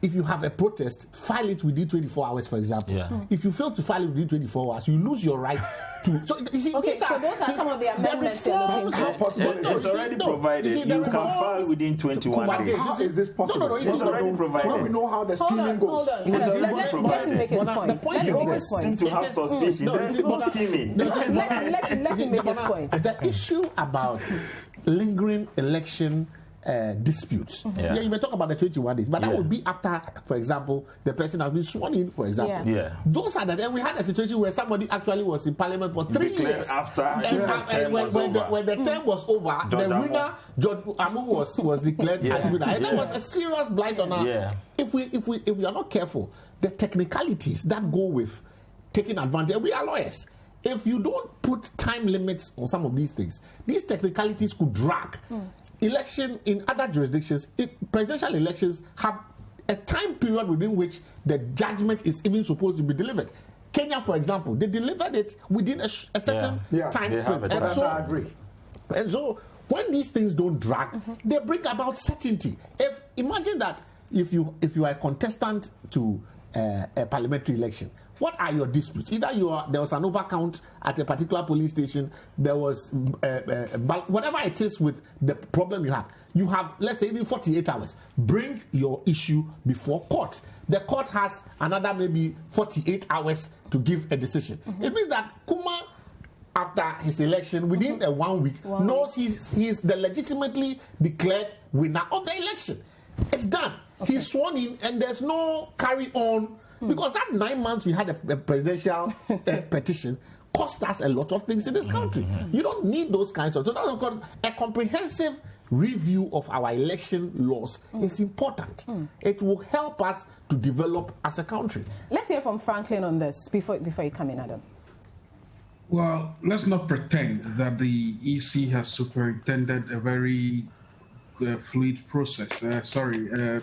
if you have a protest, file it within 24 hours, for example. If you fail to file it within 24 hours, you lose your right to. So, you see, those are some of the amendments. How possible? It's already provided. You can file within 21 days. How is this possible? No, it's already provided. When we know how the scheming goes. It's already provided. The point you always seem to have suspicion. There's no scheming. Let me make this point. The issue about lingering election disputes. You may talk about the 21 days, but that would be after, for example, the person has been sworn in, for example. Those are and we had a situation where somebody actually was in Parliament for 3 years. After when the term was over, the winner, George Amu, was declared as winner. And that was a serious blight on our. If we are not careful, the technicalities that go with taking advantage, we are lawyers. If you don't put time limits on some of these things, these technicalities could drag. Election in other jurisdictions, presidential elections have a time period within which the judgment is even supposed to be delivered. Kenya, for example, they delivered it within a certain time frame. I agree. And so, when these things don't drag, they bring about certainty. Imagine that if you are a contestant to a parliamentary election, what are your disputes? Either there was an overcount at a particular police station, there was whatever it is with the problem you have, let's say, even 48 hours. Bring your issue before court. The court has another maybe 48 hours to give a decision. It means that Kuma, after his election, within 1 week, knows he's the legitimately declared winner of the election. It's done. He's sworn in, and there's no carry on. Because that 9 months we had a presidential petition cost us a lot of things in this country. You don't need those kinds of. So that's a comprehensive review of our election laws is important. It will help us to develop as a country. Let's hear from Franklin on this before you come in, Adam. Well, let's not pretend that the EC has superintended a very fluid process.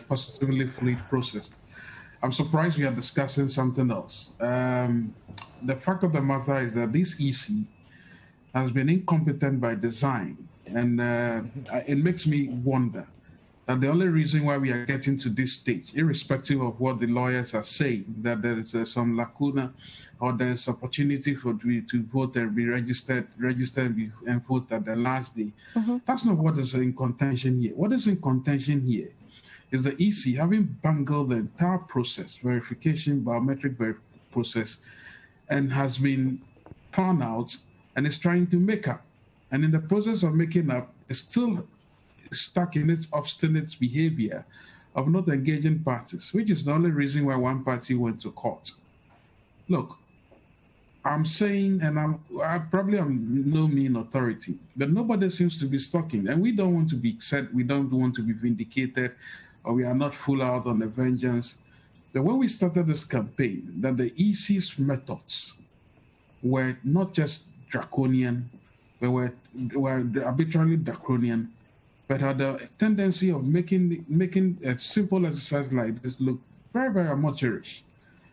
Positively fluid process. I'm surprised we are discussing something else. The fact of the matter is that this EC has been incompetent by design. And it makes me wonder that the only reason why we are getting to this stage, irrespective of what the lawyers are saying, that there is some lacuna or there's opportunity for to vote and be registered and vote at the last day. That's not what is in contention here. What is in contention here is the EC having bungled the entire process, verification, biometric process, and has been found out and is trying to make up. And in the process of making up, it's still stuck in its obstinate behavior of not engaging parties, which is the only reason why one party went to court. Look, I'm saying, and I probably am no mean authority, but nobody seems to be stalking, and we don't want to be said, we don't want to be vindicated, or we are not full out on the vengeance. But when we started this campaign, that the EC's methods were not just draconian, they were arbitrarily draconian, but had a tendency of making a simple exercise like this look very, very amateurish.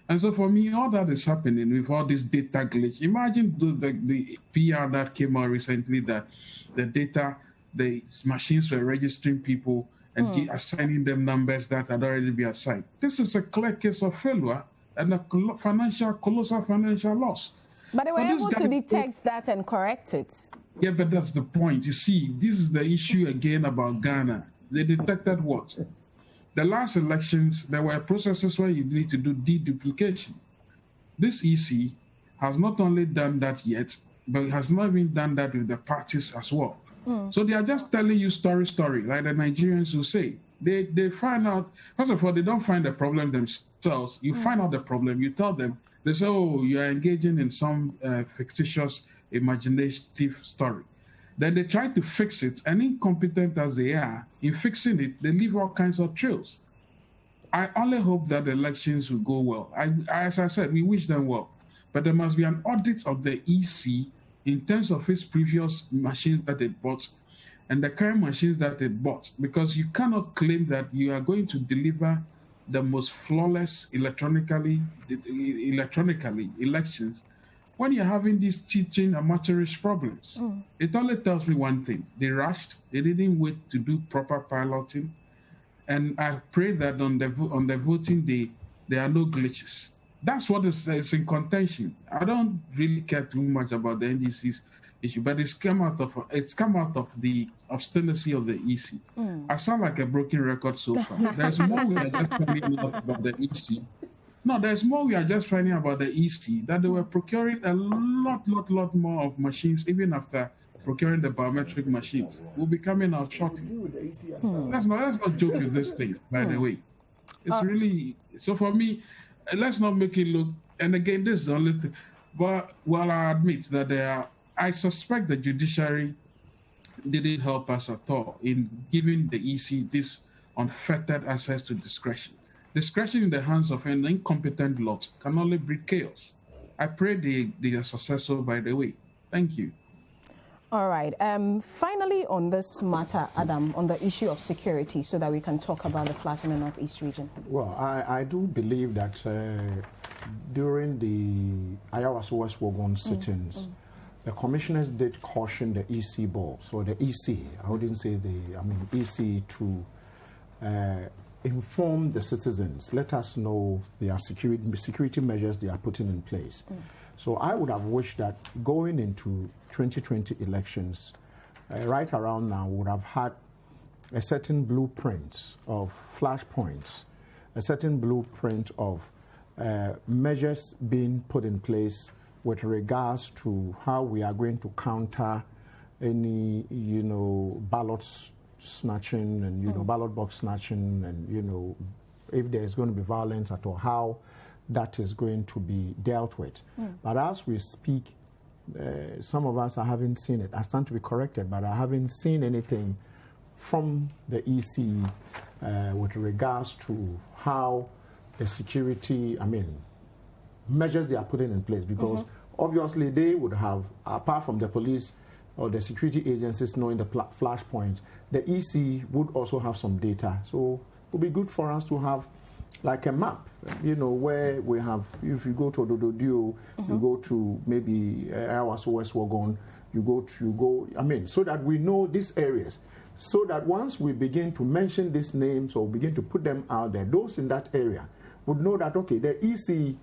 And so for me, all that is happening with all this data glitch. Imagine the PR that came out recently that the machines were registering people and assigning them numbers that had already been assigned. This is a clear case of failure and a colossal financial loss. But they were able to detect that and correct it. Yeah, but that's the point. You see, this is the issue again about Ghana. They detected what? The last elections, there were processes where you need to do deduplication. This EC has not only done that yet, but has not even done that with the parties as well. So they are just telling you story, like the Nigerians will say. They find out, first of all, they don't find the problem themselves. You find out the problem, you tell them, they say, oh, you are engaging in some fictitious, imaginative story. Then they try to fix it, and incompetent as they are in fixing it, they leave all kinds of trails. I only hope that the elections will go well. As I said, we wish them well. But there must be an audit of the EC in terms of its previous machines that it bought and the current machines that it bought, because you cannot claim that you are going to deliver the most flawless electronically elections when you're having these teaching amateurish problems. It only tells me one thing: they rushed, they didn't wait to do proper piloting, and I pray that on the voting day there are no glitches. That's what is in contention. I don't really care too much about the NDC's issue, but it's come out of the obstinacy of the EC. I sound like a broken record so far. There's more we are just finding out about the EC. No, there's more we are just finding about the EC, that they were procuring a lot more of machines even after procuring the biometric machines. Will be coming out shortly. Let's not joke with this thing, by the way. It's really, so for me, let's not make it look, and again, this is the only thing, but while I admit that I suspect the judiciary didn't help us at all in giving the EC this unfettered access to discretion. Discretion in the hands of an incompetent lot can only breed chaos. I pray they are successful, by the way. Thank you. All right. Finally, on this matter, Adam, on the issue of security, so that we can talk about the flood in the Northeast region. Well, I do believe that during the Ayawaso West Wogon sittings, the commissioners did caution the EC board, so the EC, I wouldn't say EC to inform the citizens, let us know their security measures they are putting in place. So I would have wished that going into 2020 elections, right around now, we would have had a certain blueprint of flashpoints, a certain blueprint of measures being put in place with regards to how we are going to counter any, ballots snatching and, ballot box snatching and, if there is going to be violence at all, how that is going to be dealt with. But as we speak, some of us, I haven't seen it. I stand to be corrected, but I haven't seen anything from the EC with regards to how the security, measures they are putting in place, because obviously they would have, apart from the police or the security agencies knowing the flashpoints, the EC would also have some data. So it would be good for us to have like a map, where we have, if you go to Odododio, you go to maybe Ayawaso West Wogon, I mean, so that we know these areas. So that once we begin to mention these names or begin to put them out there, those in that area would know that, okay, the EC,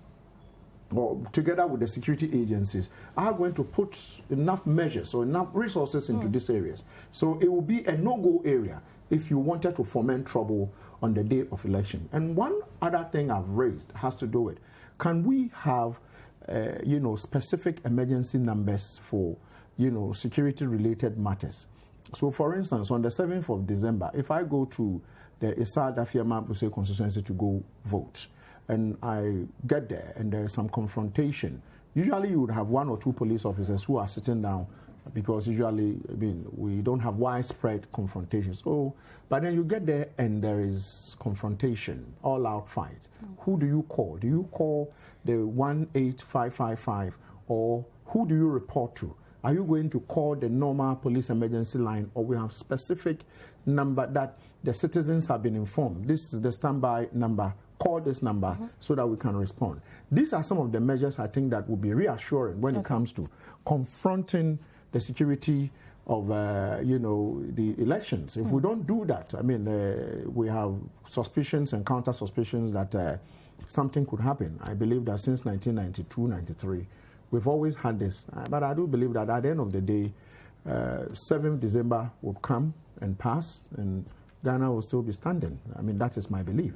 or together with the security agencies, are going to put enough measures or enough resources into these areas. So it will be a no-go area if you wanted to foment trouble on the day of election. And one other thing I've raised has to do with, can we have, specific emergency numbers for, security-related matters? So, for instance, on the 7th of December, if I go to the Issa Dafiama Buse constituency to go vote, and I get there and there's some confrontation, usually you would have 1 or 2 police officers who are sitting down, because usually, we don't have widespread confrontations. So, but then you get there and there is confrontation, all-out fight. Who do you call? Do you call the 18555, or who do you report to? Are you going to call the normal police emergency line, or we have specific number that the citizens have been informed? This is the standby number. Call this number so that we can respond. These are some of the measures I think that will be reassuring when it comes to confronting the security of, the elections. If we don't do that, we have suspicions and counter-suspicions that something could happen. I believe that since 1992-93, we've always had this. But I do believe that at the end of the day, 7th December will come and pass, and Ghana will still be standing. That is my belief.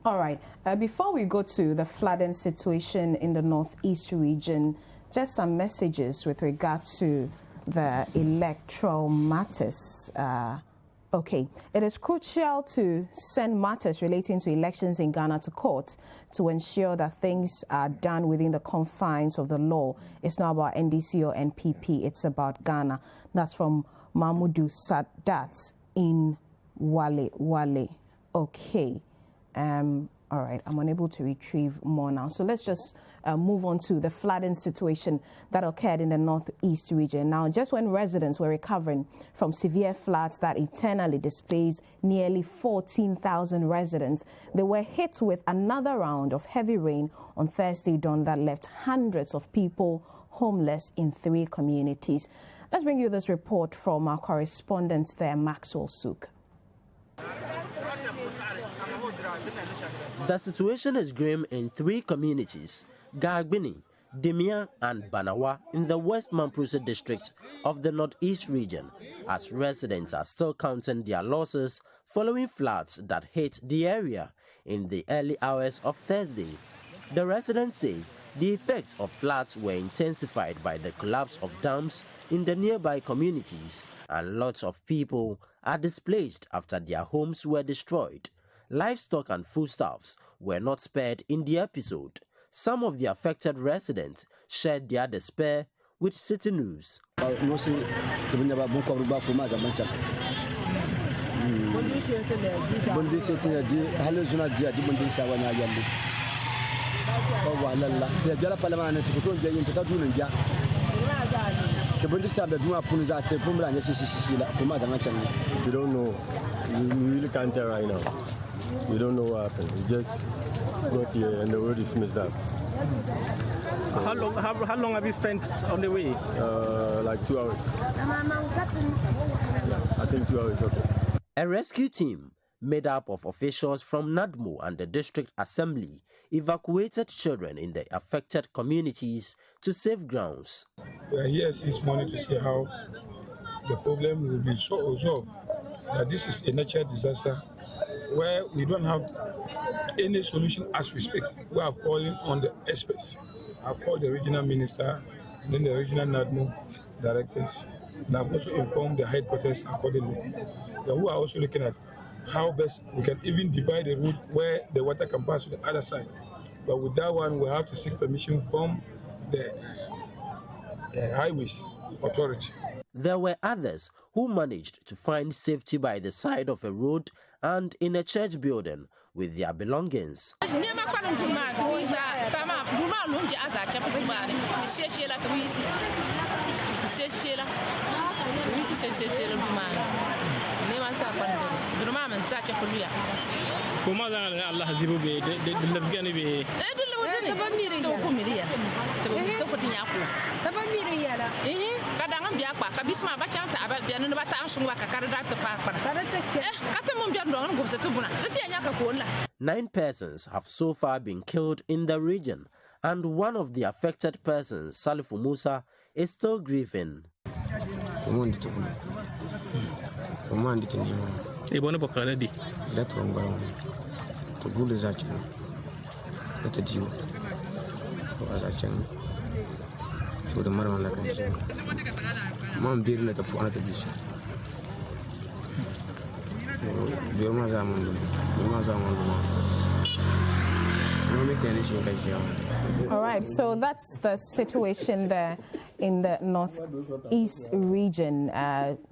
All right. Before we go to the flooding situation in the Northeast region, just some messages with regard to the electoral matters. Okay, it is crucial to send matters relating to elections in Ghana to court to ensure that things are done within the confines of the law. It's not about NDC or NPP, it's about Ghana. That's from Mahmoudou Sadat in Wale. Okay. All right, I'm unable to retrieve more now. So let's just move on to the flooding situation that occurred in the Northeast region. Now, just when residents were recovering from severe floods that eternally displaced nearly 14,000 residents, they were hit with another round of heavy rain on Thursday dawn that left hundreds of people homeless in 3 communities. Let's bring you this report from our correspondent there, Maxwell Sook. The situation is grim in 3 communities, Gagbini, Dimia and Banawa in the West Mamprusa district of the Northeast region, as residents are still counting their losses following floods that hit the area in the early hours of Thursday. The residents say the effects of floods were intensified by the collapse of dams in the nearby communities, and lots of people are displaced after their homes were destroyed. Livestock and foodstuffs were not spared in the episode. Some of the affected residents shared their despair with Citi News. We don't know. We really can't tell right now. We don't know what happened. We just got here and the road is messed up. So how long have you spent on the way? Like 2 hours. I think 2 hours, okay. A rescue team made up of officials from NADMO and the district assembly evacuated children in the affected communities to safe grounds. We are here this morning to see how the problem will be resolved. This is a natural disaster where we don't have any solution as we speak. We are calling on the experts. I've called the regional minister, then the regional NADMO directors, and I've also informed the headquarters accordingly. Who are also looking at how best we can even divide the route where the water can pass to the other side. But with that one, we have to seek permission from the highways authority. There were others who managed to find safety by the side of a road and in a church building, with their belongings. Nine persons have so far been killed in the region, and one of the affected persons, Salifu Musa, is still grieving. All right, so that's the situation there in the northeast region.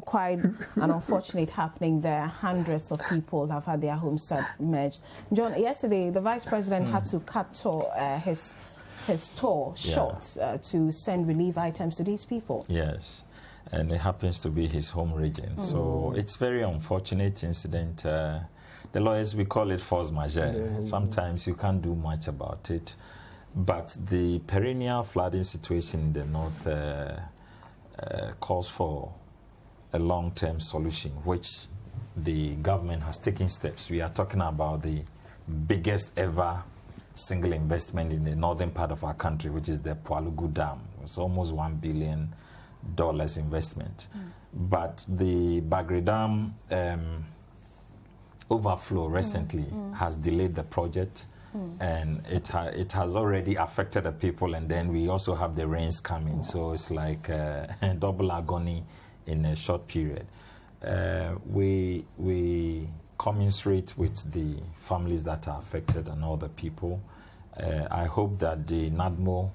Quite an unfortunate happening there. Hundreds of people have had their homes submerged. John, yesterday the Vice President had to cut his tour short to send relief items to these people. Yes, and it happens to be his home region. So it's very unfortunate incident. The lawyers, we call it force majeure. Sometimes you can't do much about it. But the perennial flooding situation in the north calls for a long-term solution, which the government has taken steps. We are talking about the biggest ever single investment in the northern part of our country, which is the Pualugu Dam. It's almost $1 billion investment. But the Bagre Dam overflow recently has delayed the project. And it has already affected the people, and then we also have the rains coming. So it's like a double agony in a short period. We commiserate with the families that are affected and all the people. I hope that the NADMO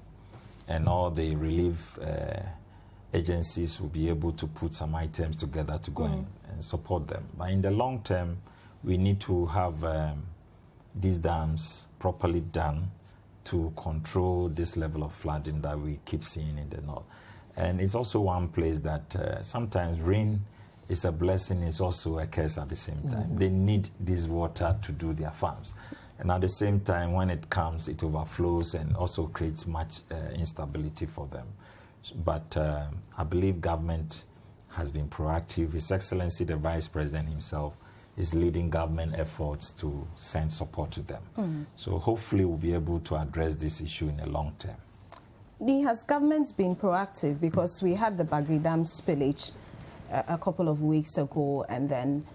and all the relief agencies will be able to put some items together to go and support them. But in the long term, we need to have these dams properly done to control this level of flooding that we keep seeing in the north. And it's also one place that sometimes rain is a blessing, it's also a curse at the same time. They need this water to do their farms. And at the same time, when it comes, it overflows and also creates much instability for them. But I believe government has been proactive. His Excellency, the Vice President himself, is leading government efforts to send support to them. So hopefully we'll be able to address this issue in the long term. Has government been proactive? Because we had the Bagre Dam spillage a couple of weeks ago, and then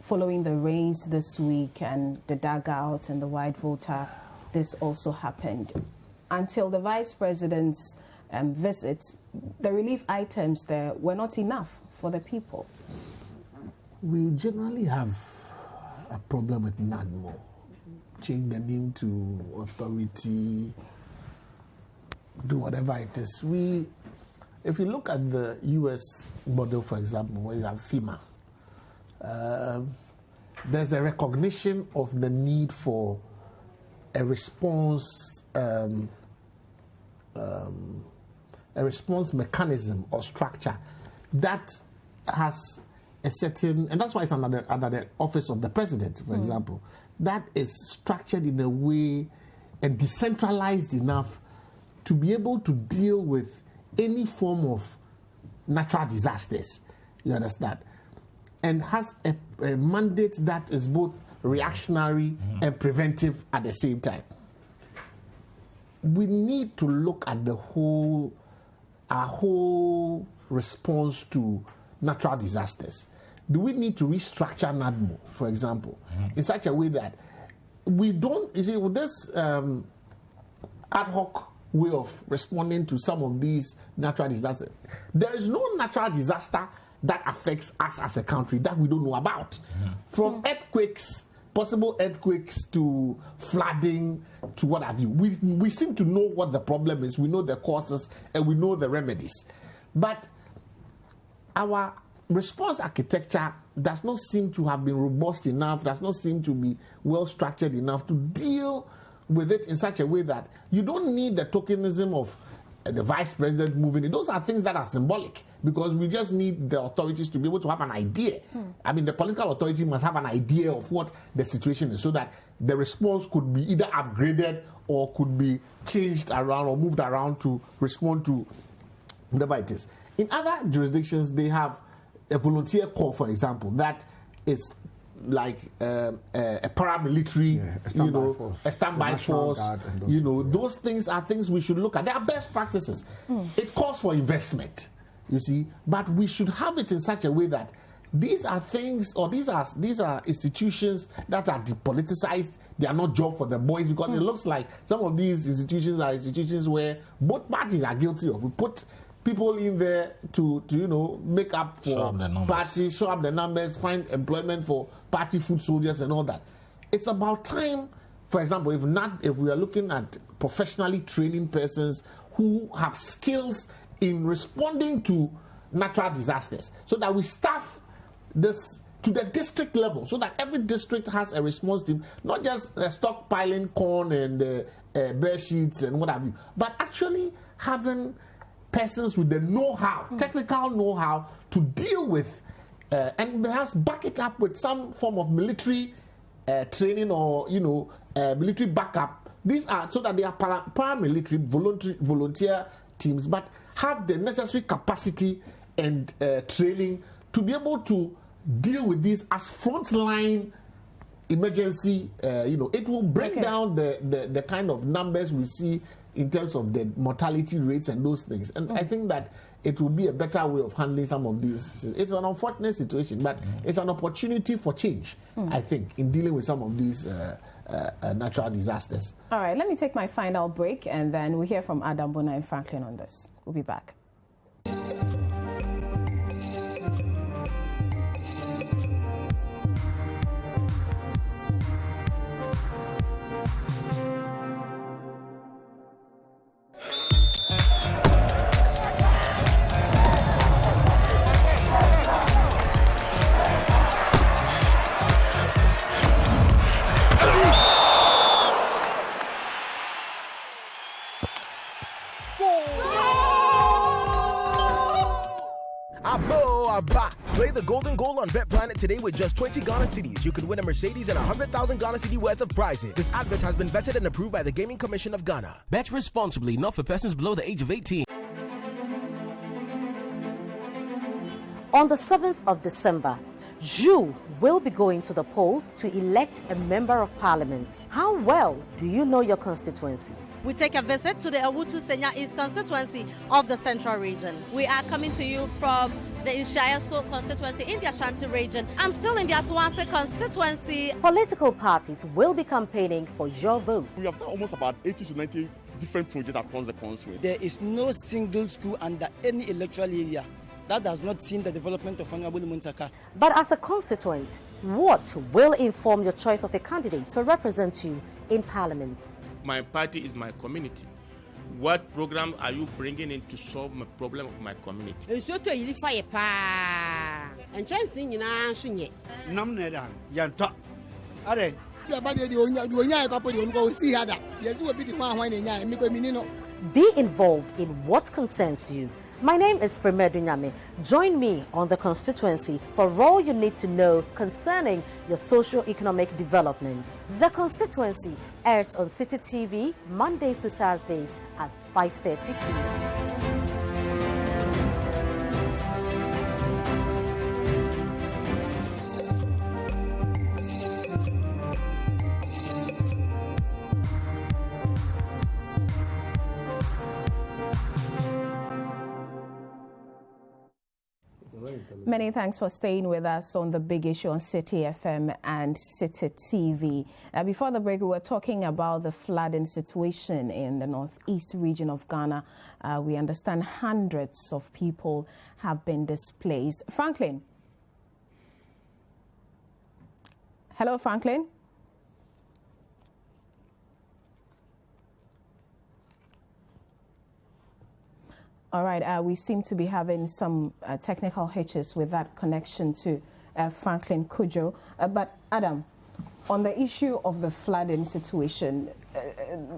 following the rains this week and the dugout and the wide water, this also happened. Until the Vice President's visit, the relief items there were not enough for the people. We generally have a problem with NADMO. Change the name to authority, do whatever it is. If you look at the US model, for example, where you have FEMA, there's a recognition of the need for a response mechanism or structure that has a certain, and that's why it's under the office of the president, for example, that is structured in a way and decentralized enough to be able to deal with any form of natural disasters, you understand, and has a mandate that is both reactionary and preventive at the same time. We need to look at our whole response to natural disasters. Do we need to restructure NADMO, for example, in such a way that we don't, you see, with this ad hoc way of responding to some of these natural disasters, there is no natural disaster that affects us as a country that we don't know about. From earthquakes, possible earthquakes, to flooding, to what have you. We seem to know what the problem is, we know the causes, and we know the remedies. But our response architecture does not seem to have been robust enough, does not seem to be well structured enough to deal with it in such a way that you don't need the tokenism of the vice president moving it. Those are things that are symbolic, because we just need the authorities to be able to have an idea. I mean, the political authority must have an idea of what the situation is, so that the response could be either upgraded or could be changed around or moved around to respond to whatever it is. In other jurisdictions, they have a volunteer corps, for example, that is like a paramilitary, a standby force. Those things are things we should look at. They are best practices. It calls for investment, you see, but we should have it in such a way that these are things, or these are institutions that are depoliticized. They are not job for the boys, because it looks like some of these institutions are institutions where both parties are guilty of. We put people in there to make up for parties, show up the numbers, find employment for party foot soldiers and all that. It's about time, for example, if we are looking at professionally training persons who have skills in responding to natural disasters, so that we staff this to the district level, so that every district has a response team, not just stockpiling corn and bear sheets and what have you, but actually having persons with the know-how, technical know-how to deal with and perhaps back it up with some form of military training or military backup. These are so that they are paramilitary volunteer teams, but have the necessary capacity and training to be able to deal with these as frontline emergency. It will bring down the kind of numbers we see in terms of the mortality rates and those things. And I think that it will be a better way of handling some of these. It's an unfortunate situation, but it's an opportunity for change, I think, in dealing with some of these natural disasters. All right, let me take my final break, and then we'll hear from Adam, Bona, and Franklin on this. We'll be back. Play the golden goal on Bet Planet today with just 20 Ghana cedis. You could win a Mercedes and 100,000 Ghana cedi worth of prizes. This advert has been vetted and approved by the Gaming Commission of Ghana. Bet responsibly, not for persons below the age of 18. On the 7th of December, you will be going to the polls to elect a member of parliament. How well do you know your constituency? We take a visit to the Awutu Senya East constituency of the Central Region. We are coming to you from the Ishayaso constituency in the Ashanti region. I'm still in the Aswanse constituency. Political parties will be campaigning for your vote. We have done almost about 80 to 90 different projects across the constituency. There is no single school under any electoral area that has not seen the development of Honorable Muntaka. But as a constituent, what will inform your choice of a candidate to represent you in Parliament? My party is my community. What program are you bringing in to solve my problem of my community? Be involved in what concerns you. My name is Abena Nyamekye. Join me on the constituency for all you need to know concerning your socio-economic development. The constituency airs on Citi TV Mondays to Thursdays at 5:30 p.m. Many thanks for staying with us on The Big Issue on Citi FM and Citi TV. Before the break, we were talking about the flooding situation in the northeast region of Ghana. We understand hundreds of people have been displaced. Franklin. Hello, Franklin. All right, we seem to be having some technical hitches with that connection to Franklin Cudjoe. But Adam, on the issue of the flooding situation,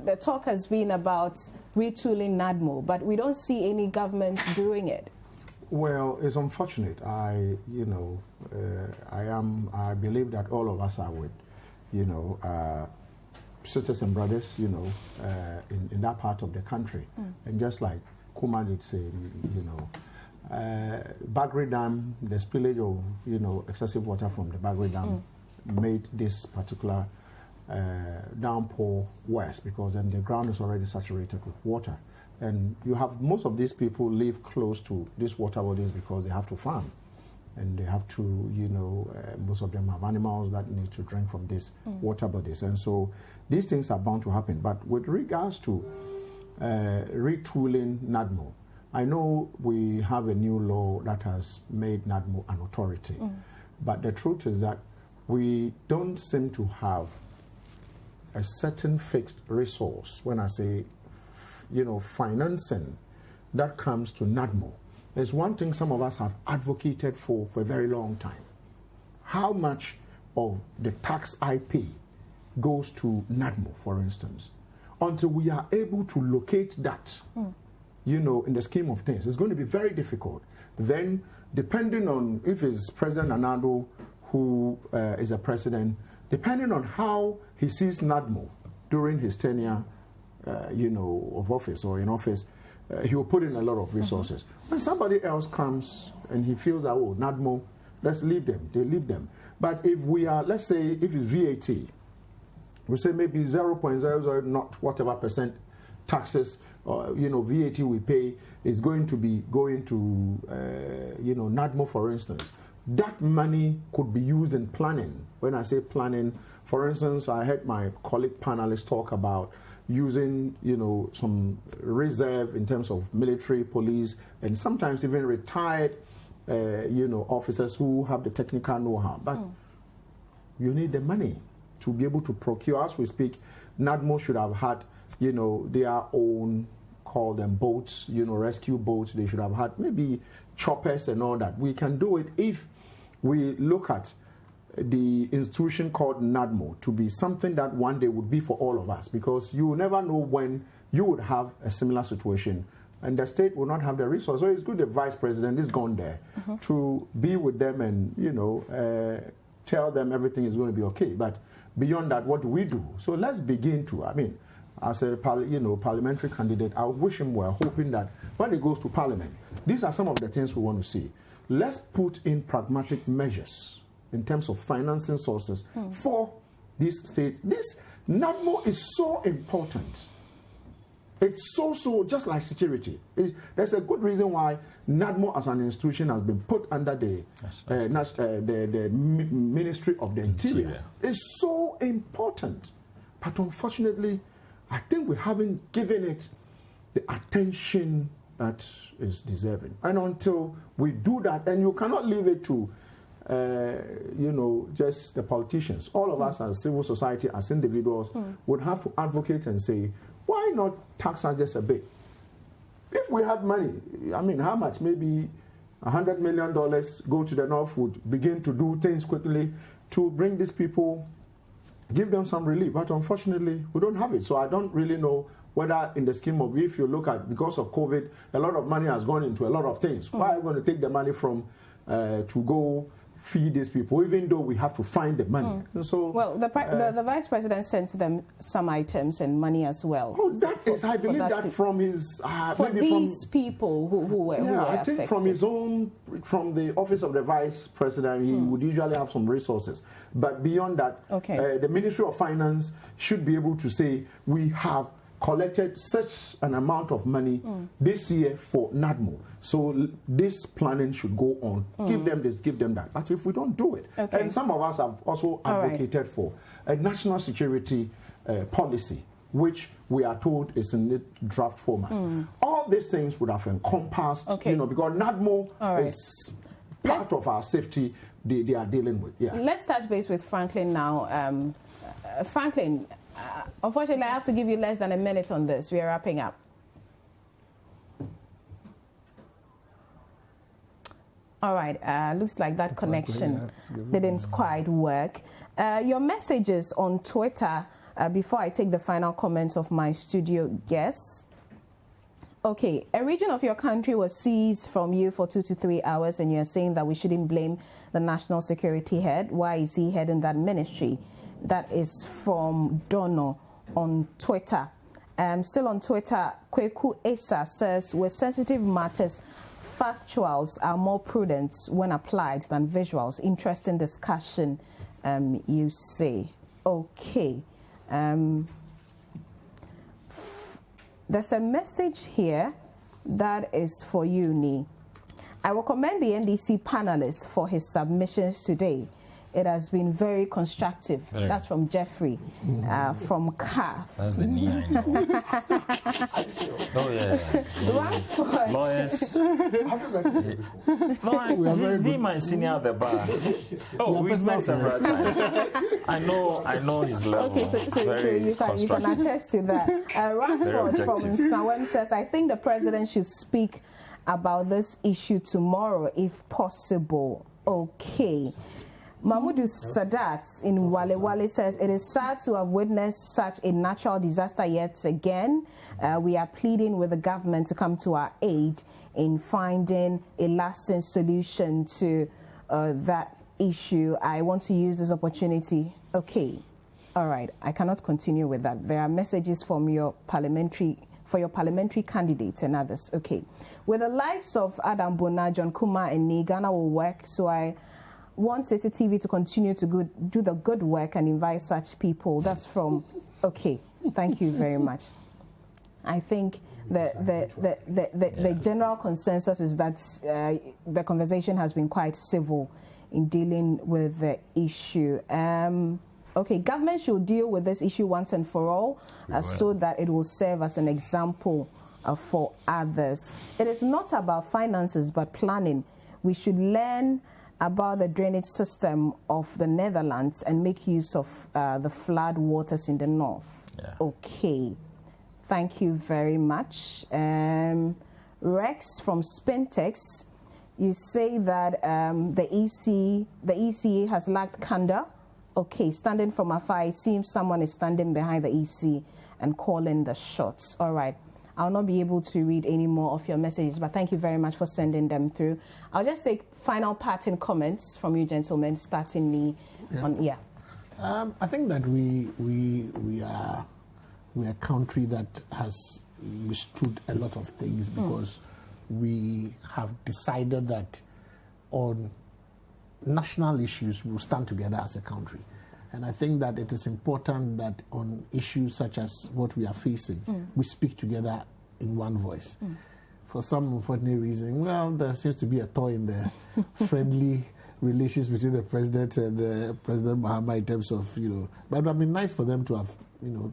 the talk has been about retooling NADMO, but we don't see any government doing it. Well, it's unfortunate. I believe that all of us are with, sisters and brothers, in that part of the country. And just like Kuma did say, Bagri Dam, the spillage of, excessive water from the Bagri Dam made this particular downpour worse, because then the ground is already saturated with water. And you have most of these people live close to these water bodies because they have to farm. And they have to, most of them have animals that need to drink from these water bodies. And so these things are bound to happen. But with regards to retooling NADMO, I know we have a new law that has made NADMO an authority. But the truth is that we don't seem to have a certain fixed resource, when I say, financing that comes to NADMO. There's one thing some of us have advocated for a very long time. How much of the tax I pay goes to NADMO, for instance? Until we are able to locate that, in the scheme of things, it's going to be very difficult. Then, depending on if it's President Addo who is a president, depending on how he sees NADMO during his tenure, of office or in office, he will put in a lot of resources. When somebody else comes and he feels that, NADMO, let's leave them, they leave them. But if we are, let's say, if it's VAT, we say maybe 0.00, not whatever percent taxes, VAT we pay is going to be going to, NADMO, for instance. That money could be used in planning. When I say planning, for instance, I heard my colleague panelists talk about using, some reserve in terms of military, police, and sometimes even retired, officers who have the technical know-how. But you need the money to be able to procure. As we speak, NADMO should have had, their own, call them boats, rescue boats. They should have had maybe choppers and all that. We can do it if we look at the institution called NADMO to be something that one day would be for all of us, because you will never know when you would have a similar situation and the state will not have the resource. So it's good the vice president is gone there to be with them and, tell them everything is going to be okay. But beyond that, what do we do? So let's begin to, as a parliamentary candidate, I wish him well, hoping that when he goes to parliament, these are some of the things we want to see. Let's put in pragmatic measures in terms of financing sources for this state. This NADMO is so important. It's so just like security. There's a good reason why NADMO as an institution has been put under the Ministry of the Interior. It's so important. But unfortunately, I think we haven't given it the attention that is deserving. And until we do that, and you cannot leave it to just the politicians. All of us as civil society, as individuals, would have to advocate and say, why not tax us just a bit? If we had money, how much? Maybe $100 million go to the north would begin to do things quickly to bring these people, give them some relief. But unfortunately, we don't have it. So I don't really know whether in the scheme of, if you look at, because of COVID, a lot of money has gone into a lot of things. Why are we going to take the money from to go feed these people, even though we have to find the money? And so, well, the vice president sent them some items and money as well. Oh, that is, I believe that from his for these people who were I think affected. from his own, from the office of the vice president, he would usually have some resources. But beyond that, the Ministry of Finance should be able to say, we have collected such an amount of money this year for NADMO. So this planning should go on. Give them this, give them that. But if we don't do it, and some of us have also advocated for a national security policy, which we are told is in the draft format. All these things would have encompassed, because NADMO is part of our safety they are dealing with. Let's touch base with Franklin now. Franklin, unfortunately, I have to give you less than a minute on this. We are wrapping up. All right. Looks like that connection didn't quite work. Your messages on Twitter, before I take the final comments of my studio guests. Okay, a region of your country was seized from you for 2 to 3 hours, and you're saying that we shouldn't blame the national security head. Why is he heading that ministry? That is from Dono on Twitter. Still on Twitter, Kweku Esa says, with sensitive matters, factuals are more prudent when applied than visuals. Interesting discussion, you say. Okay. There's a message here that is for you, Nii. I will commend the NDC panelist for his submissions today. It has been very constructive. That's from Jeffrey, from CAF. That's the Nii I know. Oh, yeah. Lawyers. No, he's been my senior at the bar. Oh, we've met several times. I know his level. Okay, so you can attest to that. Ransford from Sawem says, I think the president should speak about this issue tomorrow if possible. Okay. Mahmoudou Sadat in Wale Wale says, it is sad to have witnessed such a natural disaster yet again. We are pleading with the government to come to our aid in finding a lasting solution to that issue. I want to use this opportunity. Okay. All right. I cannot continue with that. There are messages from your parliamentary candidates and others. Okay. With the likes of Adam Bona, John Kuma, and Nii, Ghana will work. So I want Citi TV to continue to do the good work and invite such people. That's from, okay, thank you very much. I think the general consensus is that the conversation has been quite civil in dealing with the issue. Okay, government should deal with this issue once and for all so that it will serve as an example for others. It is not about finances but planning. We should learn about the drainage system of the Netherlands and make use of the flood waters in the north. Yeah. Okay. Thank you very much. Rex from Spintex, you say that the EC has lacked candor. Okay, standing from afar, it seems someone is standing behind the EC and calling the shots. All right. I'll not be able to read any more of your messages, but thank you very much for sending them through. I'll just take final parting comments from you gentlemen, starting Nii. I think that we are a country that has withstood a lot of things because we have decided that on national issues we will stand together as a country. And I think that it is important that on issues such as what we are facing, we speak together in one voice. For some unfortunate reason, well, there seems to be a thaw in the friendly relations between the president and President Mahama in terms of, but it would have been nice for them to have,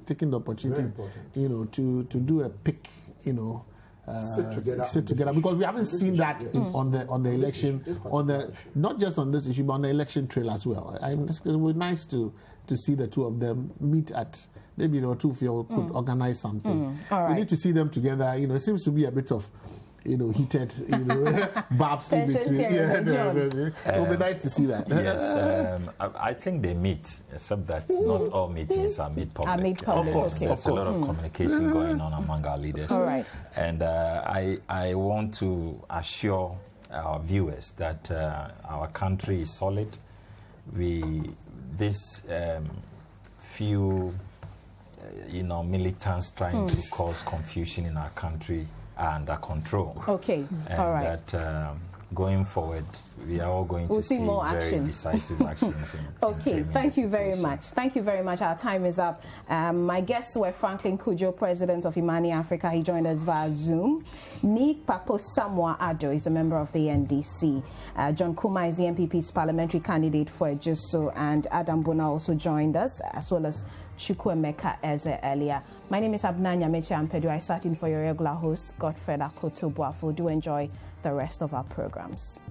taken the opportunity, to do a pick, sit together because we haven't seen that on the election, not just on this issue but on the election trail as well. It would be nice to see the two of them meet at maybe two of you could organize something. We need to see them together. It seems to be a bit of heated barbs in between. It would be nice to see that. Yes, I think they meet, except that not all meetings are made public. Of course, there's a lot of communication going on among our leaders. All right. And I want to assure our viewers that our country is solid. This few militants trying to cause confusion in our country are under control. Okay, and all right. That going forward, we are all going to see more very action. Decisive actions. Okay, thank you very much. Thank you very much. Our time is up. My guests were Franklin Cudjoe, President of Imani Africa. He joined us via Zoom. Nii Kpakpo Samoa Addo is a member of the NDC. John Kuma is the MPP's parliamentary candidate for Ejisu, and Adam Bona also joined us, as well as Chukwuemeka Eze earlier. My name is Abena Nyamekye Ampadu. I sat in for your regular host, Godfred Akoto Boafo. Do enjoy the rest of our programs.